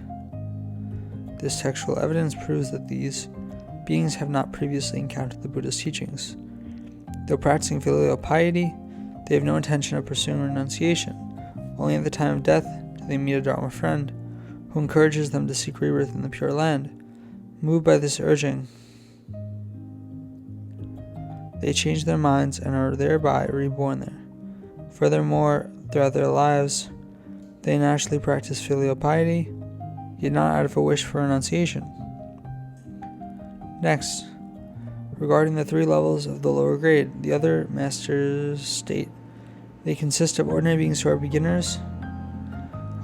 This textual evidence proves that these beings have not previously encountered the Buddha's teachings. Though practicing filial piety, they have no intention of pursuing renunciation. Only at the time of death do they meet a Dharma friend who encourages them to seek rebirth in the Pure Land. Moved by this urging, they change their minds and are thereby reborn there. Furthermore, throughout their lives, they naturally practice filial piety, yet not out of a wish for renunciation. Next, regarding the 3 levels of the lower grade, the other masters state they consist of ordinary beings who are beginners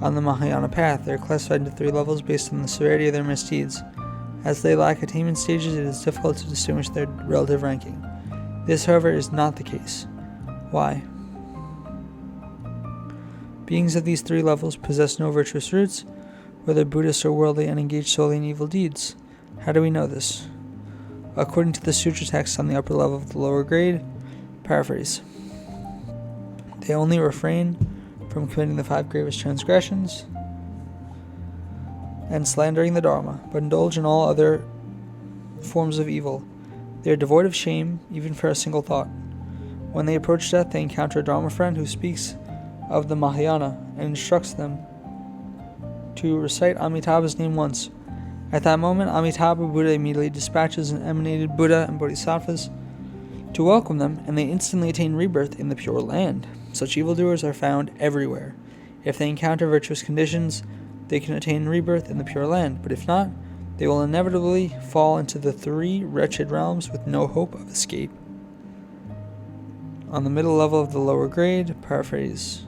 on the Mahayana path. They are classified into 3 levels based on the severity of their misdeeds. As they lack attainment stages, it is difficult to distinguish their relative ranking. This, however, is not the case. Why? Beings of these 3 levels possess no virtuous roots, whether Buddhist or worldly, and engage solely in evil deeds. How do we know this? According to the sutra text on the upper level of the lower grade, paraphrase, they only refrain from committing the 5 gravest transgressions and slandering the Dharma, but indulge in all other forms of evil. They are devoid of shame, even for a single thought. When they approach death, they encounter a Dharma friend who speaks of the Mahayana and instructs them to recite Amitabha's name once. At that moment, Amitabha Buddha immediately dispatches an emanated Buddha and Bodhisattvas to welcome them, and they instantly attain rebirth in the Pure Land. Such evildoers are found everywhere. If they encounter virtuous conditions, they can attain rebirth in the Pure Land, but if not, they will inevitably fall into the 3 wretched realms with no hope of escape. On the middle level of the lower grade, paraphrase,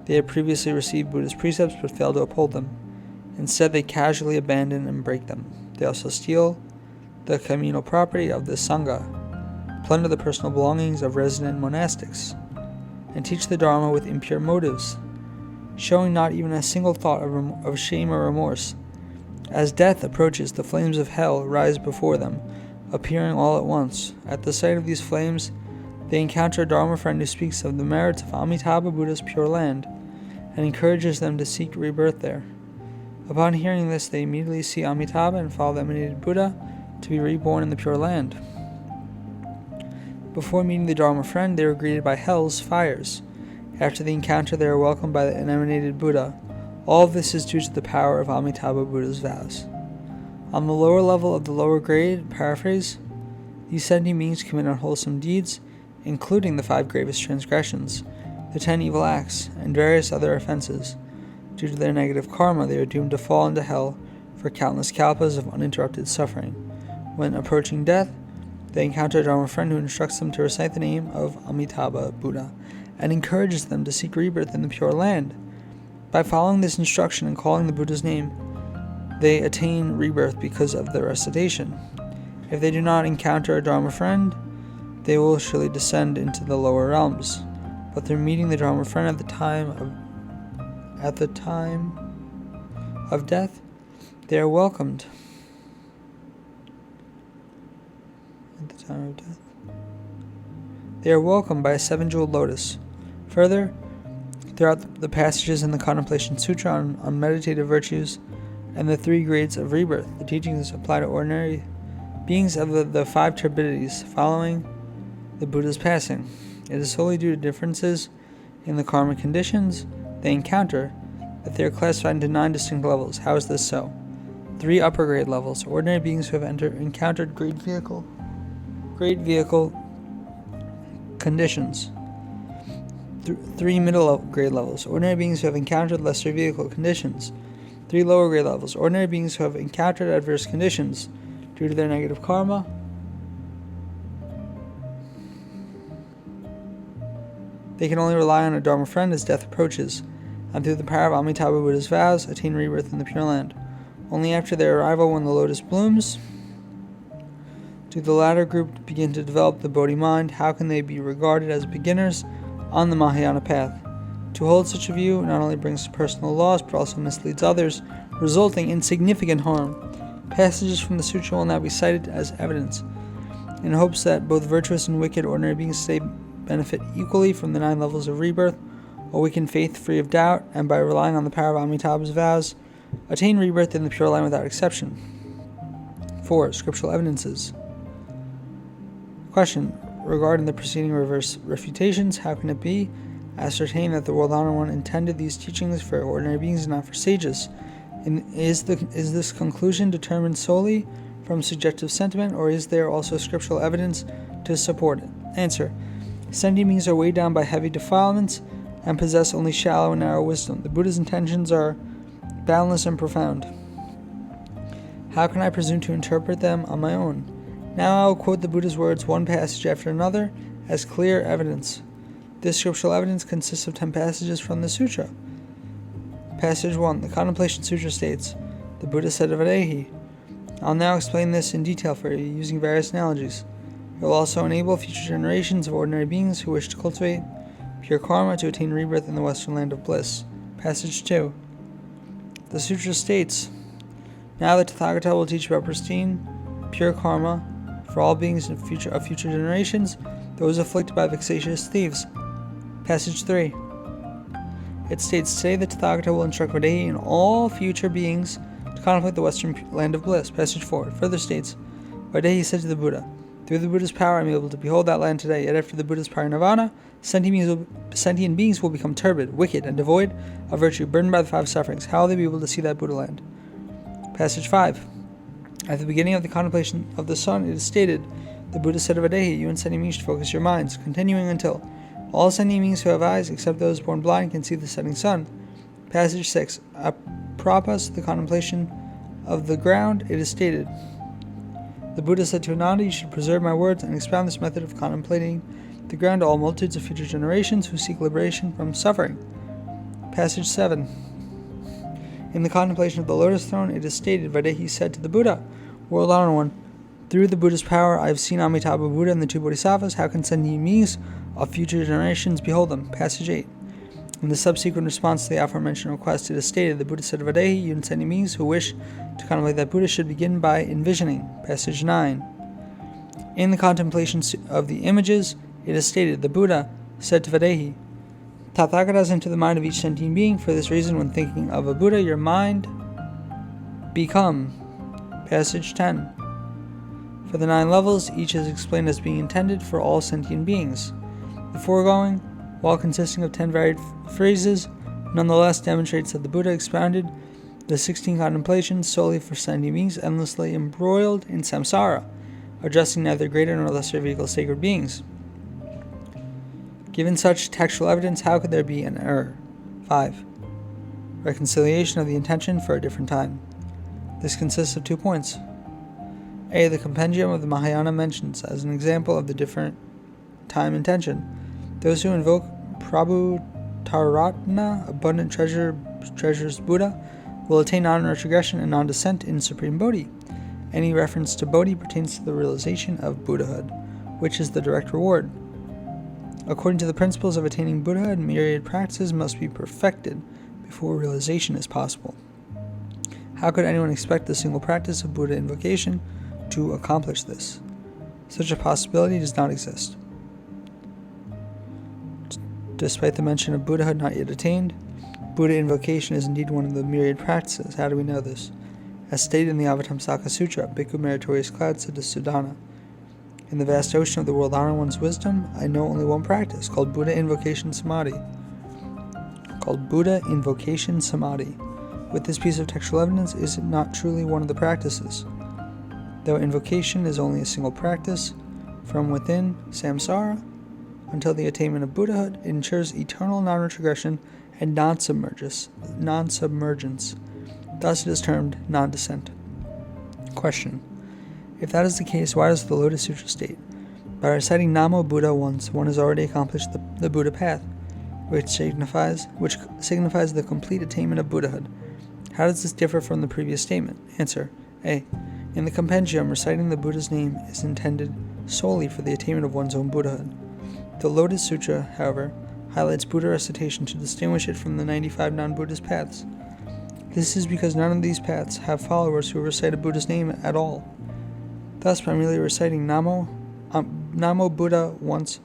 they had previously received Buddha's precepts but failed to uphold them. Instead, they casually abandon and break them. They also steal the communal property of the Sangha, plunder the personal belongings of resident monastics, and teach the Dharma with impure motives, showing not even a single thought of shame or remorse. As death approaches, the flames of hell rise before them, appearing all at once. At the sight of these flames, they encounter a Dharma friend who speaks of the merits of Amitabha Buddha's Pure Land and encourages them to seek rebirth there. Upon hearing this, they immediately see Amitabha and follow the emanated Buddha to be reborn in the Pure Land. Before meeting the Dharma friend, they were greeted by hell's fires. After the encounter, they are welcomed by the emanated Buddha. All of this is due to the power of Amitabha Buddha's vows. On the lower level of the lower grade, paraphrase, these 70 beings commit unwholesome deeds, including the 5 gravest transgressions, the 10 evil acts, and various other offenses. Due to their negative karma, they are doomed to fall into hell for countless kalpas of uninterrupted suffering. When approaching death, they encounter a Dharma friend who instructs them to recite the name of Amitabha Buddha and encourages them to seek rebirth in the Pure Land. By following this instruction and calling the Buddha's name, they attain rebirth because of the recitation. If they do not encounter a Dharma friend, they will surely descend into the lower realms. But through meeting the Dharma friend at the time of death, they are welcomed. At the time of death, They are welcomed by a 7-jeweled lotus. Further, throughout the passages in the Contemplation Sutra on meditative virtues and the 3 grades of rebirth, the teachings apply to ordinary beings of the 5 turbidities following the Buddha's passing. It is solely due to differences in the karmic conditions they encounter that they are classified into 9 distinct levels. How is this so? 3 upper grade levels, ordinary beings who have encountered great vehicle conditions. 3 middle grade levels, ordinary beings who have encountered lesser vehicle conditions. 3 lower grade levels, ordinary beings who have encountered adverse conditions due to their negative karma. They can only rely on a Dharma friend as death approaches, and through the power of Amitabha Buddha's vows, attain rebirth in the Pure Land. Only after their arrival when the lotus blooms do the latter group begin to develop the Bodhi mind. How can they be regarded as beginners on the Mahayana path? To hold such a view not only brings personal loss, but also misleads others, resulting in significant harm. Passages from the sutra will now be cited as evidence, in hopes that both virtuous and wicked ordinary beings may benefit equally from the 9 levels of rebirth, awaken faith free of doubt, and by relying on the power of Amitabha's vows, attain rebirth in the Pure Land without exception. 4. Scriptural evidences. Question. Regarding the preceding reverse refutations, how can it be ascertained that the World Honored One intended these teachings for ordinary beings and not for sages? Is this conclusion determined solely from subjective sentiment, or is there also scriptural evidence to support it? Answer. Sentient beings are weighed down by heavy defilements and possess only shallow and narrow wisdom. The Buddha's intentions are boundless and profound. How can I presume to interpret them on my own? Now I will quote the Buddha's words one passage after another as clear evidence. This scriptural evidence consists of 10 passages from the Sutra. Passage 1. The Contemplation Sutra states, the Buddha said to Vaidehi, I'll now explain this in detail for you, using various analogies. It will also enable future generations of ordinary beings who wish to cultivate pure karma to attain rebirth in the Western Land of Bliss. Passage 2. The Sutra states, now the Tathagata will teach about pristine, pure karma for all beings of future generations, those afflicted by vexatious thieves. Passage 3. It states, today the Tathagata will instruct Vaidehi and all future beings to contemplate the Western Land of Bliss. Passage 4. It further states, Vaidehi said to the Buddha, through the Buddha's power I am able to behold that land today, yet after the Buddha's parinirvana, sentient beings will become turbid, wicked, and devoid of virtue, burdened by the 5 sufferings. How will they be able to see that Buddha land? Passage 5. At the beginning of the contemplation of the sun, it is stated, the Buddha said to Vaidehi, you and sentient beings should focus your minds, continuing until all sentient beings who have eyes, except those born blind, can see the setting sun. Passage 6. Apropos the contemplation of the ground, it is stated, the Buddha said to Ananda, you should preserve my words and expound this method of contemplating the ground to all multitudes of future generations who seek liberation from suffering. Passage 7. In the contemplation of the lotus throne, it is stated, Vaidehi said to the Buddha, World Honored One, through the Buddha's power I have seen Amitabha Buddha and the 2 Bodhisattvas. How can sentient beings of future generations behold them? Passage 8. In the subsequent response to the aforementioned request, it is stated, the Buddha said to Vaidehi, you and sentient beings who wish to contemplate that Buddha should begin by envisioning. Passage 9. In the contemplation of the images, it is stated, the Buddha said to Vaidehi, Tathagatas enter the mind of each sentient being. For this reason, when thinking of a Buddha, your mind become. Passage 10. For the 9 levels, each is explained as being intended for all sentient beings. The foregoing, while consisting of 10 varied phrases, nonetheless demonstrates that the Buddha expounded the 16 contemplations solely for sentient beings endlessly embroiled in samsara, addressing neither greater nor lesser vehicle sacred beings. Given such textual evidence, how could there be an error? 5. Reconciliation of the intention for a different time. This consists of 2 points. A. The compendium of the Mahayana mentions, as an example of the different time intention, those who invoke Prabhu Taratna, abundant treasures Buddha, will attain non-retrogression and non-descent in Supreme Bodhi. Any reference to Bodhi pertains to the realization of Buddhahood, which is the direct reward. According to the principles of attaining Buddhahood, myriad practices must be perfected before realization is possible. How could anyone expect the single practice of Buddha invocation to accomplish this? Such a possibility does not exist. despite the mention of Buddhahood not yet attained. Buddha invocation is indeed one of the myriad practices. How do we know this? As stated in the Avatamsaka Sutra, Bhikkhu Meritorious Cloud said to Sudana, "In the vast ocean of the world honoring one's wisdom, I know only one practice, called Buddha Invocation Samadhi." With this piece of textual evidence, is it not truly one of the practices? Though invocation is only a single practice, from within samsara until the attainment of Buddhahood, it ensures eternal non-retrogression and non-submergence. Thus it is termed non-descent. Question: if that is the case, why does the Lotus Sutra state, by reciting Namo Buddha once, one has already accomplished the Buddha path, which signifies the complete attainment of Buddhahood? How does this differ from the previous statement? Answer: A. In the compendium, reciting the Buddha's name is intended solely for the attainment of one's own Buddhahood. The Lotus Sutra, however, highlights Buddha recitation to distinguish it from the 95 non-Buddhist paths. This is because none of these paths have followers who recite a Buddha's name at all. Thus, by merely reciting Namo Buddha once,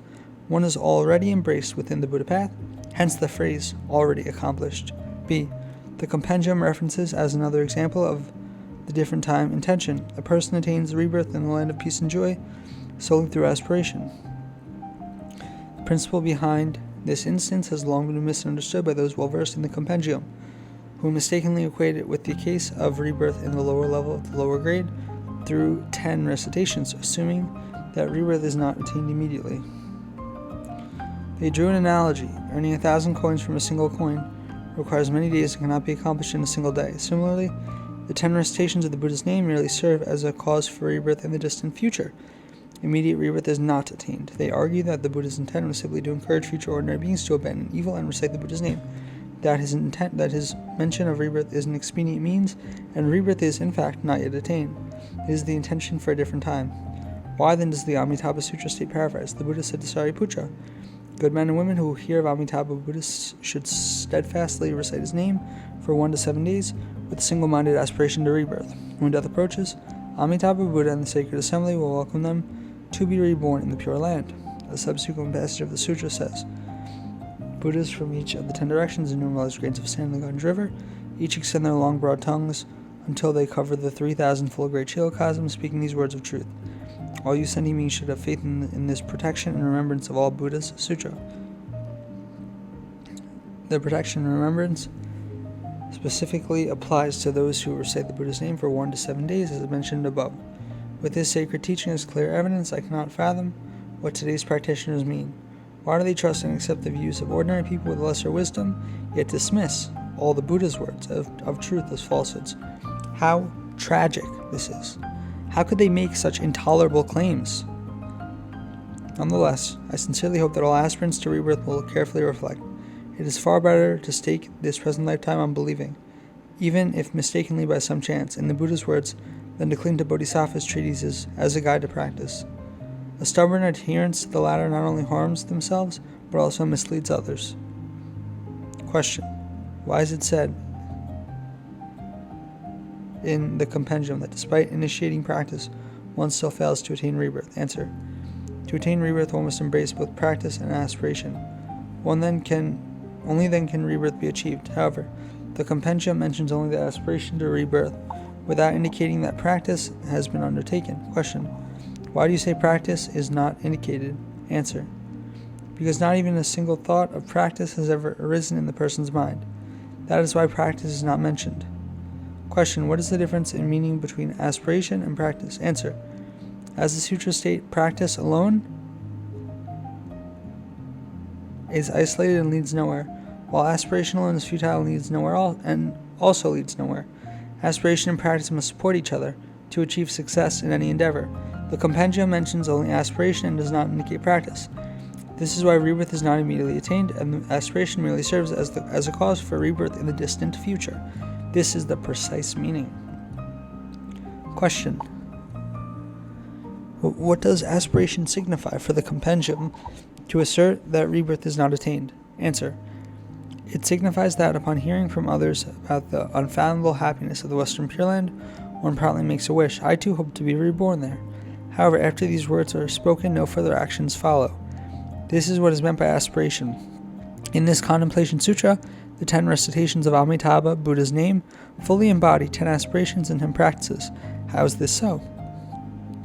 one is already embraced within the Buddha path, hence the phrase, already accomplished. B. The compendium references, as another example of the different time intention, a person attains rebirth in the land of peace and joy solely through aspiration. The principle behind this instance has long been misunderstood by those well versed in the compendium, who mistakenly equate it with the case of rebirth in the lower level of the lower grade through 10 recitations, assuming that rebirth is not attained immediately. They drew an analogy: earning 1,000 coins from a single coin requires many days and cannot be accomplished in a single day. Similarly, the 10 recitations of the Buddha's name merely serve as a cause for rebirth in the distant future. Immediate rebirth is not attained. They argue that the Buddha's intent was simply to encourage future ordinary beings to abandon evil and recite the Buddha's name, that his mention of rebirth is an expedient means, and rebirth is, in fact, not yet attained. It is the intention for a different time. Why then does the Amitabha Sutra state paraphrase? The Buddha said to Sariputra, "Good men and women who hear of Amitabha Buddha should steadfastly recite his name for 1 to 7 days with single-minded aspiration to rebirth. When death approaches, Amitabha Buddha and the sacred assembly will welcome them to be reborn in the Pure Land." A subsequent passage of the sutra says, "Buddhas from each of the 10 directions, innumerable as grains of sand in the Ganges River, each extend their long broad tongues until they cover the 3,000 full great chilocosms, speaking these words of truth. All you sentient beings should have faith in this protection and remembrance of all Buddhas." Sutra. The protection and remembrance specifically applies to those who recite the Buddha's name for 1 to 7 days, as mentioned above. With this sacred teaching as clear evidence, I cannot fathom what today's practitioners mean. Why do they trust and accept the views of ordinary people with lesser wisdom, yet dismiss all the Buddha's words of truth as falsehoods? How tragic this is. How could they make such intolerable claims? Nonetheless, I sincerely hope that all aspirants to rebirth will carefully reflect. It is far better to stake this present lifetime on believing, even if mistakenly by some chance, in the Buddha's words, than to cling to Bodhisattva's treatises as a guide to practice. A stubborn adherence to the latter not only harms themselves, but also misleads others. Question: why is it said in the compendium that despite initiating practice, one still fails to attain rebirth? Answer: to attain rebirth, one must embrace both practice and aspiration. Only then can rebirth be achieved. However, the compendium mentions only the aspiration to rebirth, without indicating that practice has been undertaken. Question: why do you say practice is not indicated? Answer: because not even a single thought of practice has ever arisen in the person's mind. That is why practice is not mentioned. Question: what is the difference in meaning between aspiration and practice? Answer: as the sutras state, practice alone is isolated and leads nowhere, while aspiration alone is futile and leads nowhere and also leads nowhere. Aspiration and practice must support each other to achieve success in any endeavor. The compendium mentions only aspiration and does not indicate practice. This is why rebirth is not immediately attained, and the aspiration merely serves as a cause for rebirth in the distant future. This is the precise meaning. Question: what does aspiration signify for the compendium to assert that rebirth is not attained? Answer: it signifies that upon hearing from others about the unfathomable happiness of the Western Pure Land, one proudly makes a wish. I too hope to be reborn there. However, after these words are spoken, no further actions follow. This is what is meant by aspiration. In this Contemplation Sutra, the 10 recitations of Amitabha, Buddha's name, fully embody 10 aspirations and 10 practices. How is this so?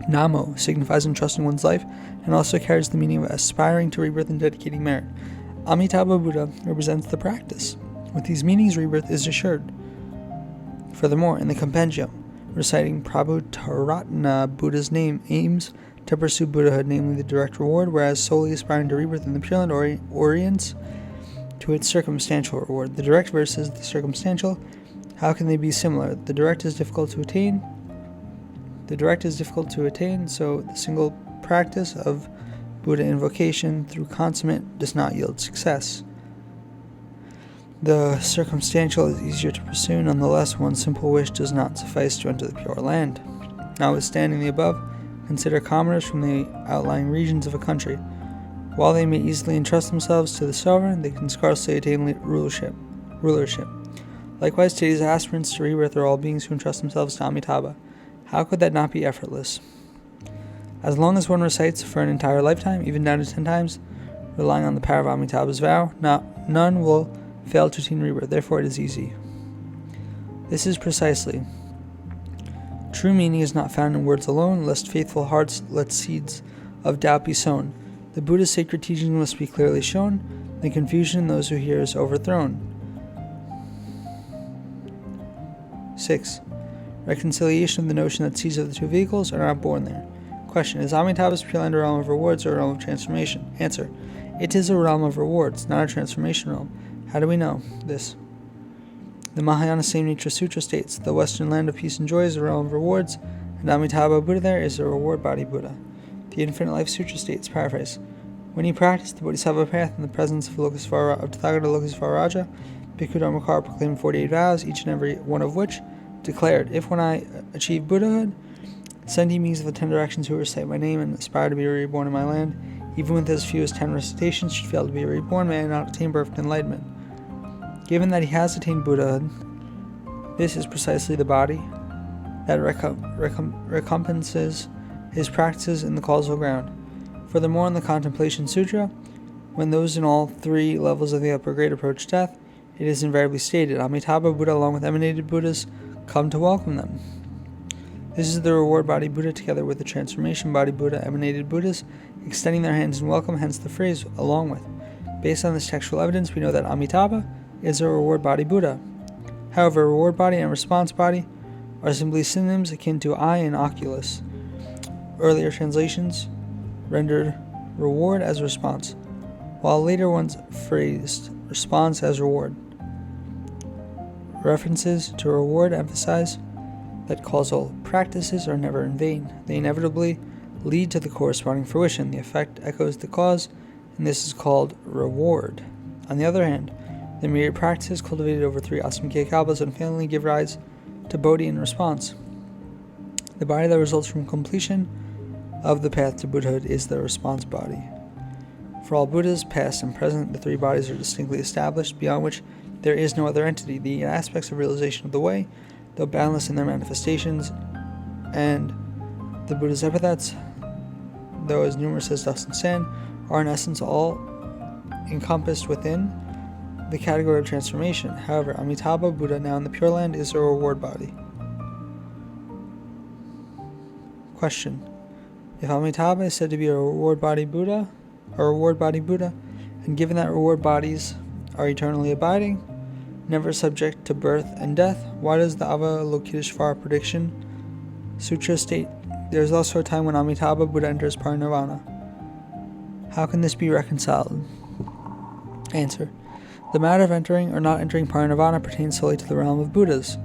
Namo signifies entrusting one's life and also carries the meaning of aspiring to rebirth and dedicating merit. Amitabha Buddha represents the practice. With these meanings, rebirth is assured. Furthermore, in the compendium, reciting Prabhutaratna Buddha's name aims to pursue Buddhahood, namely the direct reward, whereas solely aspiring to rebirth in the Pure Land orients to its circumstantial reward. The direct versus the circumstantial, how can they be similar? The direct is difficult to attain, so the single practice of Buddha invocation through consummate does not yield success. The circumstantial is easier to pursue, nonetheless, one simple wish does not suffice to enter the Pure Land. Notwithstanding the above, consider commoners from the outlying regions of a country. While they may easily entrust themselves to the sovereign, they can scarcely attain rulership. Likewise, today's aspirants to rebirth are all beings who entrust themselves to Amitabha. How could that not be effortless? As long as one recites for an entire lifetime, even down to 10 times, relying on the power of Amitabha's vow, none will fail to attain rebirth. Therefore, it is easy. This is precisely. True meaning is not found in words alone, lest faithful hearts let seeds of doubt be sown. The Buddha's sacred teaching must be clearly shown. The confusion in those who hear is overthrown. 6. Reconciliation of the notion that seeds of the two vehicles are not born there. Question: is Amitabha's Pure Land a realm of rewards or a realm of transformation? Answer: it is a realm of rewards, not a transformation realm. How do we know this? The Mahayana Same Nature Sutra states, the Western land of peace and joy is a realm of rewards, and Amitabha Buddha there is a reward body Buddha. The Infinite Life Sutra states, paraphrase, when he practiced the Bodhisattva path in the presence of Tathagata Lokasvara, Bhikkhu Dharmakara proclaimed 48 vows, each and every one of which declared, if when I achieve Buddhahood, sending beings of the 10 directions who recite my name and aspire to be reborn in my land, even with as few as 10 recitations, should fail to be reborn, may I not attain perfect enlightenment. Given that he has attained Buddhahood, this is precisely the body that recompenses his practices in the causal ground. Furthermore, in the Contemplation Sutra, when those in all 3 levels of the upper grade approach death, it is invariably stated, Amitabha Buddha along with emanated Buddhas come to welcome them. This is the reward body Buddha together with the transformation body Buddha, emanated Buddhas, extending their hands in welcome, hence the phrase, along with. Based on this textual evidence, we know that Amitabha is a reward body Buddha. However, reward body and response body are simply synonyms akin to eye and oculus. Earlier translations rendered reward as response, while later ones phrased response as reward. References to reward emphasize that causal practices are never in vain. They inevitably lead to the corresponding fruition. The effect echoes the cause, and this is called reward. On the other hand, the myriad practices cultivated over 3 Asamkhya kalpas unfailingly give rise to bodhi in response. The body that results from completion of the path to Buddhahood is the response body. For all Buddhas, past and present, the 3 bodies are distinctly established, beyond which there is no other entity. The aspects of realization of the way, though boundless in their manifestations, and the Buddha's epithets, though as numerous as dust and sand, are in essence all encompassed within the category of transformation. However, Amitabha Buddha, now in the Pure Land, is a reward body. Question: if Amitabha is said to be a reward body Buddha, and given that reward bodies are eternally abiding, never subject to birth and death, why does the Avalokiteshvara prediction sutra state there is also a time when Amitabha Buddha enters parinirvana? How can this be reconciled? Answer: the matter of entering or not entering parinirvana pertains solely to the realm of Buddhas.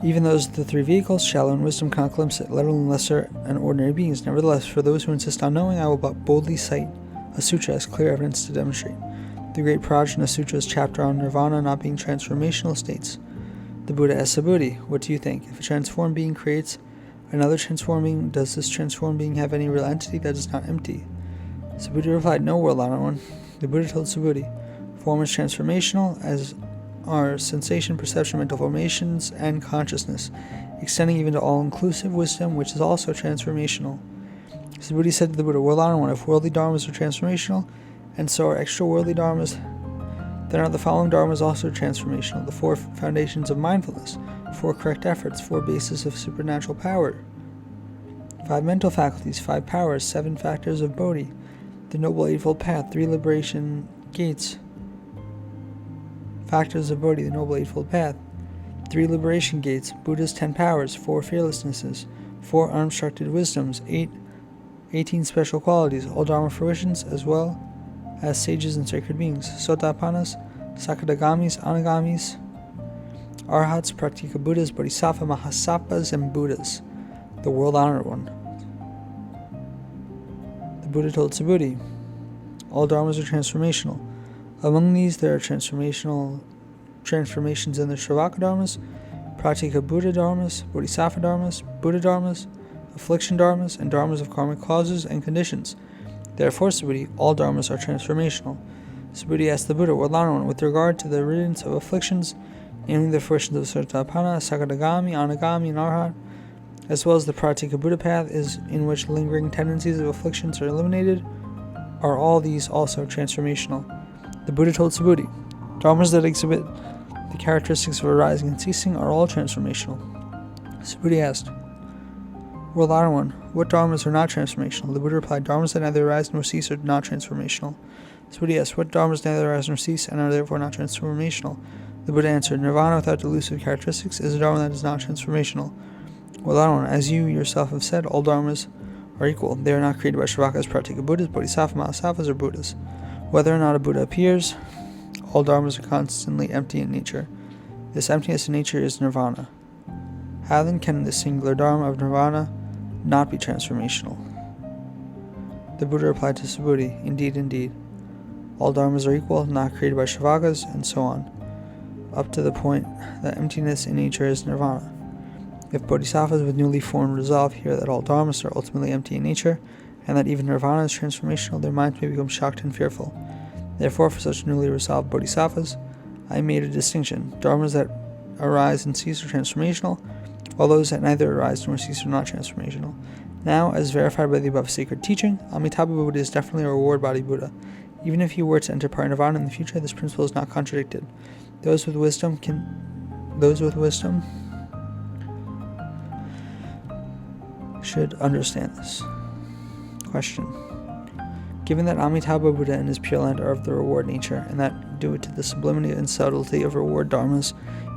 Even those of the 3 vehicles, shallow in wisdom, cannot glimpse it, let alone lesser and ordinary beings. Nevertheless, for those who insist on knowing, I will but boldly cite a sutra as clear evidence to demonstrate. The great Prajna Sutra's chapter on nirvana not being transformational states, the Buddha asks the Buddhi, what do you think? If a transformed being creates another transformed being, does this transformed being have any real entity that is not empty? Subhuti replied, no, world honored one. The Buddha told Subhuti, form is transformational, as are sensation, perception, mental formations, and consciousness, extending even to all-inclusive wisdom, which is also transformational. Subhuti said to the Buddha, world honored one, if worldly dharmas are transformational, and so are extra-worldly dharmas, Then are the following dharmas also transformational: the 4 foundations of mindfulness, 4 correct efforts, 4 bases of supernatural power, 5 mental faculties, 5 powers, 7 factors of Bodhi, the Noble Eightfold Path, 3 liberation gates, factors of Bodhi, the Noble Eightfold Path, 3 liberation gates, Buddha's 10 powers, 4 fearlessnesses, 4 unobstructed wisdoms, 18 special qualities, all dharma fruitions, as well as sages and sacred beings, Sotapannas, Sakadagamis, Anagamis, Arhats, Praktika Buddhas, Bodhisattva, Mahasattvas, and Buddhas, the world-honored one. The Buddha told Subhuti, all dharmas are transformational. Among these, there are transformations in the Shravaka dharmas, Pratika Buddha dharmas, Bodhisattva dharmas, Buddha dharmas, affliction dharmas, and dharmas of karmic causes and conditions. Therefore, Subhuti, all dharmas are transformational. Subhuti asked the Buddha, world-honored one, with regard to the riddance of afflictions, namely the fruitions of Sotapanna, Sakadagami, Anagami, and Arhat, as well as the Pratika Buddha path, in which lingering tendencies of afflictions are eliminated, are all these also transformational? The Buddha told Subhuti, dharmas that exhibit the characteristics of arising and ceasing are all transformational. Subhuti asked, world-honored one, what dharmas are not transformational? The Buddha replied, dharmas that neither arise nor cease are not transformational. Subhuti asked, what dharmas neither arise nor cease and are therefore not transformational? The Buddha answered, nirvana without delusive characteristics is a dharma that is not transformational. World-honored one, as you yourself have said, all dharmas are equal. They are not created by Shravakas, Pratika Buddhas, Bodhisattva, Mahasattvas, or Buddhas. Whether or not a Buddha appears, all dharmas are constantly empty in nature. This emptiness in nature is nirvana. How then can the singular dharma of nirvana not be transformational? The Buddha replied to Subhuti, indeed, indeed. All dharmas are equal, not created by Shravakas, and so on, up to the point that emptiness in nature is nirvana. If bodhisattvas with newly formed resolve hear that all dharmas are ultimately empty in nature, and that even nirvana is transformational, their minds may become shocked and fearful. Therefore, for such newly resolved bodhisattvas, I made a distinction. Dharmas that arise and cease are transformational, while those that neither arise nor cease are not transformational. Now, as verified by the above sacred teaching, Amitabha Buddha is definitely a reward body Buddha. Even if he were to enter parinirvana in the future, this principle is not contradicted. Those with wisdom should understand this. Question. Given that Amitabha Buddha and his Pure Land are of the reward nature, and that due to the sublimity and subtlety of reward dharmas,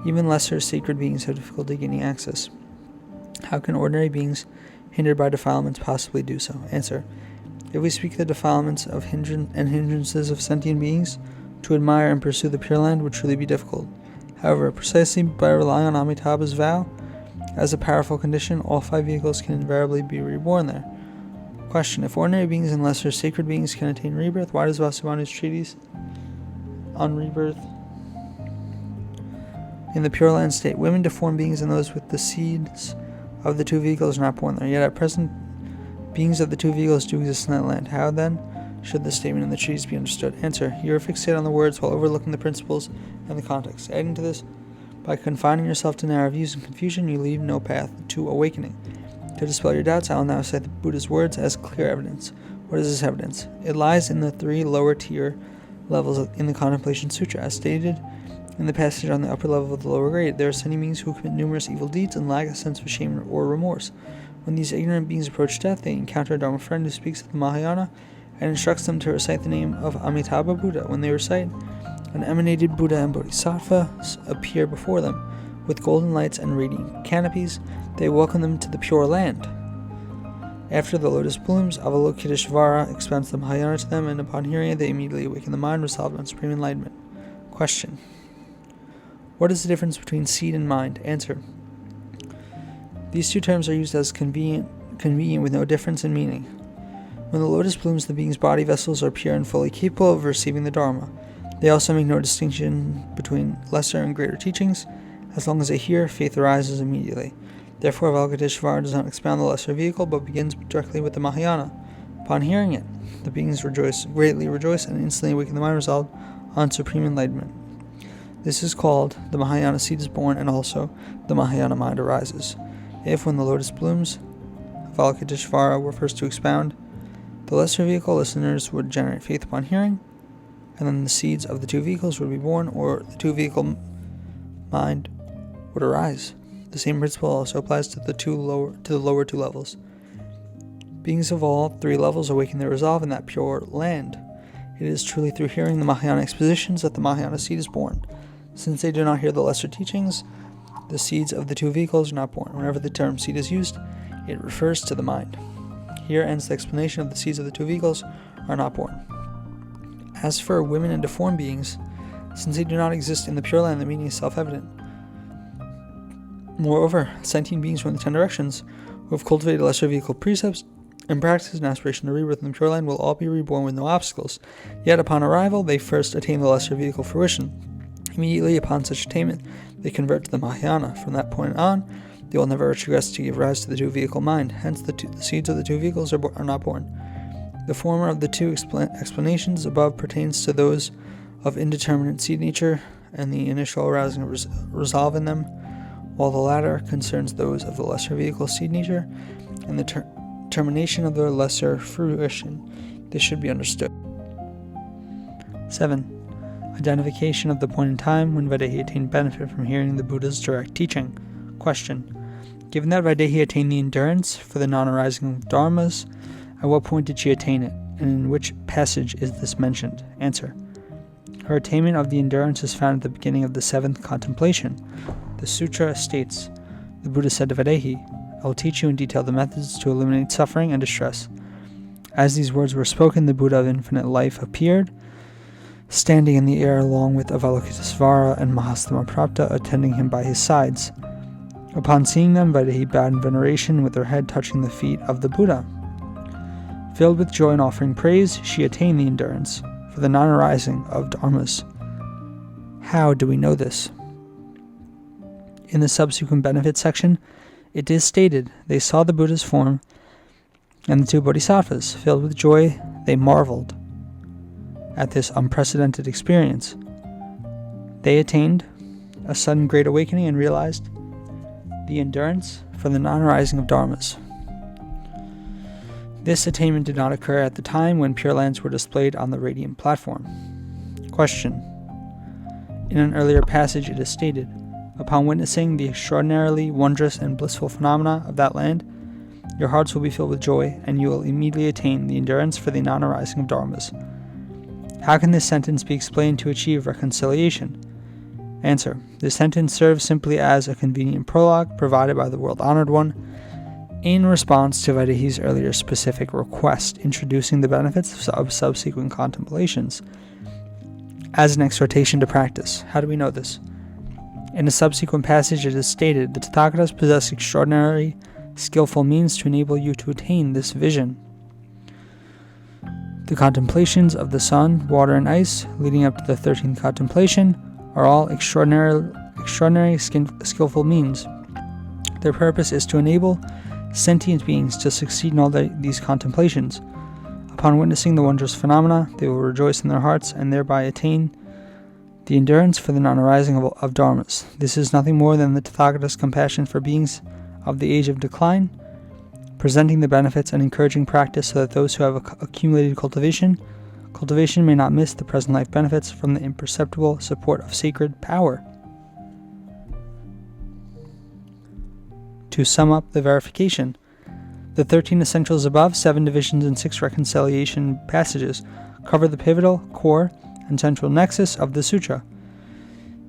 even lesser sacred beings have difficulty gaining access, how can ordinary beings hindered by defilements possibly do so? Answer. If we speak of the defilements of hindrances of sentient beings, to admire and pursue the Pure Land would truly be difficult. However, precisely by relying on Amitabha's vow as a powerful condition, all 5 vehicles can invariably be reborn there. Question. If ordinary beings and lesser sacred beings can attain rebirth, why does Vasubanu's treatise on rebirth in the Pure Land state, women, deformed beings, and those with the seeds of the 2 vehicles are not born there? Yet at present, beings of the 2 vehicles do exist in that land. How then should the statement in the treatise be understood? Answer. You are fixated on the words while overlooking the principles and the context. Adding to this, by confining yourself to narrow views and confusion, you leave no path to awakening. To dispel your doubts, I will now cite the Buddha's words as clear evidence. What is this evidence? It lies in the 3 lower tier levels in the Contemplation Sutra. As stated in the passage on the upper level of the lower grade, there are sentient beings who commit numerous evil deeds and lack a sense of shame or remorse. When these ignorant beings approach death, they encounter a Dharma friend who speaks of the Mahayana and instructs them to recite the name of Amitabha Buddha. When they recite, an emanated Buddha and Bodhisattvas appear before them. With golden lights and radiant canopies, they welcome them to the Pure Land. After the lotus blooms, Avalokiteshvara expounds the Mahayana to them, and upon hearing it, they immediately awaken the mind, resolved on supreme enlightenment. Question. What is the difference between seed and mind? Answer. These 2 terms are used as convenient with no difference in meaning. When the lotus blooms, the being's body vessels are pure and fully capable of receiving the Dharma. They also make no distinction between lesser and greater teachings. As long as they hear, faith arises immediately. Therefore, Avalokiteshvara does not expound the lesser vehicle, but begins directly with the Mahayana. Upon hearing it, the beings greatly rejoice, and instantly awaken the mind resolved on supreme enlightenment. This is called the Mahayana seed is born, and also the Mahayana mind arises. If, when the lotus blooms, Avalokiteshvara were first to expound the lesser vehicle, listeners would generate faith upon hearing, and then the seeds of the two vehicles would be born, or the two vehicle mind would arise. The same principle also applies to the lower two levels. Beings of all three levels awaken their resolve in that pure land. It is truly through hearing the Mahayana expositions that the Mahayana seed is born. Since they do not hear the lesser teachings, the seeds of the two vehicles are not born. Whenever the term seed is used, it refers to the mind. Here ends the explanation of the seeds of the two vehicles are not born. As for women and deformed beings, since they do not exist in the Pure Land, the meaning is self-evident. Moreover, sentient beings from the 10 directions, who have cultivated lesser vehicle precepts and practices an aspiration to rebirth in the Pure Land, will all be reborn with no obstacles. Yet upon arrival, they first attain the lesser vehicle fruition. Immediately upon such attainment, they convert to the Mahayana. From that point on, they will never regress to give rise to the two vehicle mind. Hence, the seeds of the two vehicles are not born. The former of the two explanations above pertains to those of indeterminate seed nature and the initial arousing of resolve in them, while the latter concerns those of the lesser vehicle seed nature and the termination of their lesser fruition. This should be understood. 7. Identification of the point in time when Vaidehi attained benefit from hearing the Buddha's direct teaching. Question. Given that Vaidehi attained the endurance for the non-arising of dharmas, at what point did she attain it, and in which passage is this mentioned? Answer. Her attainment of the endurance is found at the beginning of the 7th Contemplation. The Sutra states, the Buddha said to Vaidehi, I will teach you in detail the methods to eliminate suffering and distress. As these words were spoken, the Buddha of infinite life appeared, standing in the air along with Avalokitesvara and Mahastamaprapta attending him by his sides. Upon seeing them, Vaidehi bowed in veneration with her head touching the feet of the Buddha. Filled with joy and offering praise, she attained the endurance for the non-arising of dharmas. How do we know this? In the subsequent benefits section, it is stated, they saw the Buddha's form and the two bodhisattvas. Filled with joy, they marveled at this unprecedented experience. They attained a sudden great awakening and realized the endurance for the non-arising of dharmas. This attainment did not occur at the time when Pure Lands were displayed on the radiant platform. Question. In an earlier passage it is stated, upon witnessing the extraordinarily wondrous and blissful phenomena of that land, your hearts will be filled with joy, and you will immediately attain the endurance for the non-arising of dharmas. How can this sentence be explained to achieve reconciliation? Answer. This sentence serves simply as a convenient prologue provided by the World-Honored One in response to Vaidehi's earlier specific request, introducing the benefits of subsequent contemplations as an exhortation to practice. How do we know this? In a subsequent passage it is stated, the Tathagatas possess extraordinary, skillful means to enable you to attain this vision. The contemplations of the sun, water, and ice, leading up to the 13th contemplation, are all extraordinary skillful means. Their purpose is to enable sentient beings to succeed in all these contemplations. Upon witnessing the wondrous phenomena, they will rejoice in their hearts and thereby attain the endurance for the non-arising of dharmas. This is nothing more than the Tathagata's compassion for beings of the age of decline, presenting the benefits and encouraging practice so that those who have accumulated cultivation may not miss the present life benefits from the imperceptible support of sacred power. To sum up the verification, the 13 essentials above, 7 divisions and 6 reconciliation passages cover the pivotal, core, and central nexus of the sutra.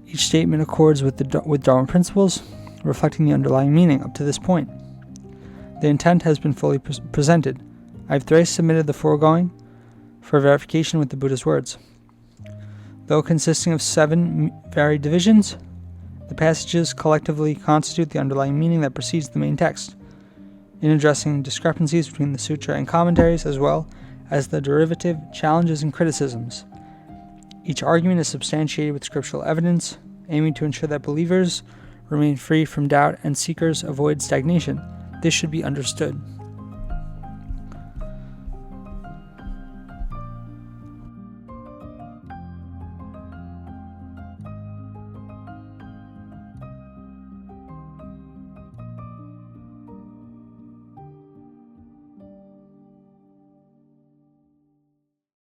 Each statement accords with Dharma principles, reflecting the underlying meaning up to this point. The intent has been fully presented. I have thrice submitted the foregoing for verification with the Buddha's words. Though consisting of 7 varied divisions, the passages collectively constitute the underlying meaning that precedes the main text, in addressing discrepancies between the sutra and commentaries, as well as the derivative challenges and criticisms. Each argument is substantiated with scriptural evidence, aiming to ensure that believers remain free from doubt and seekers avoid stagnation. This should be understood.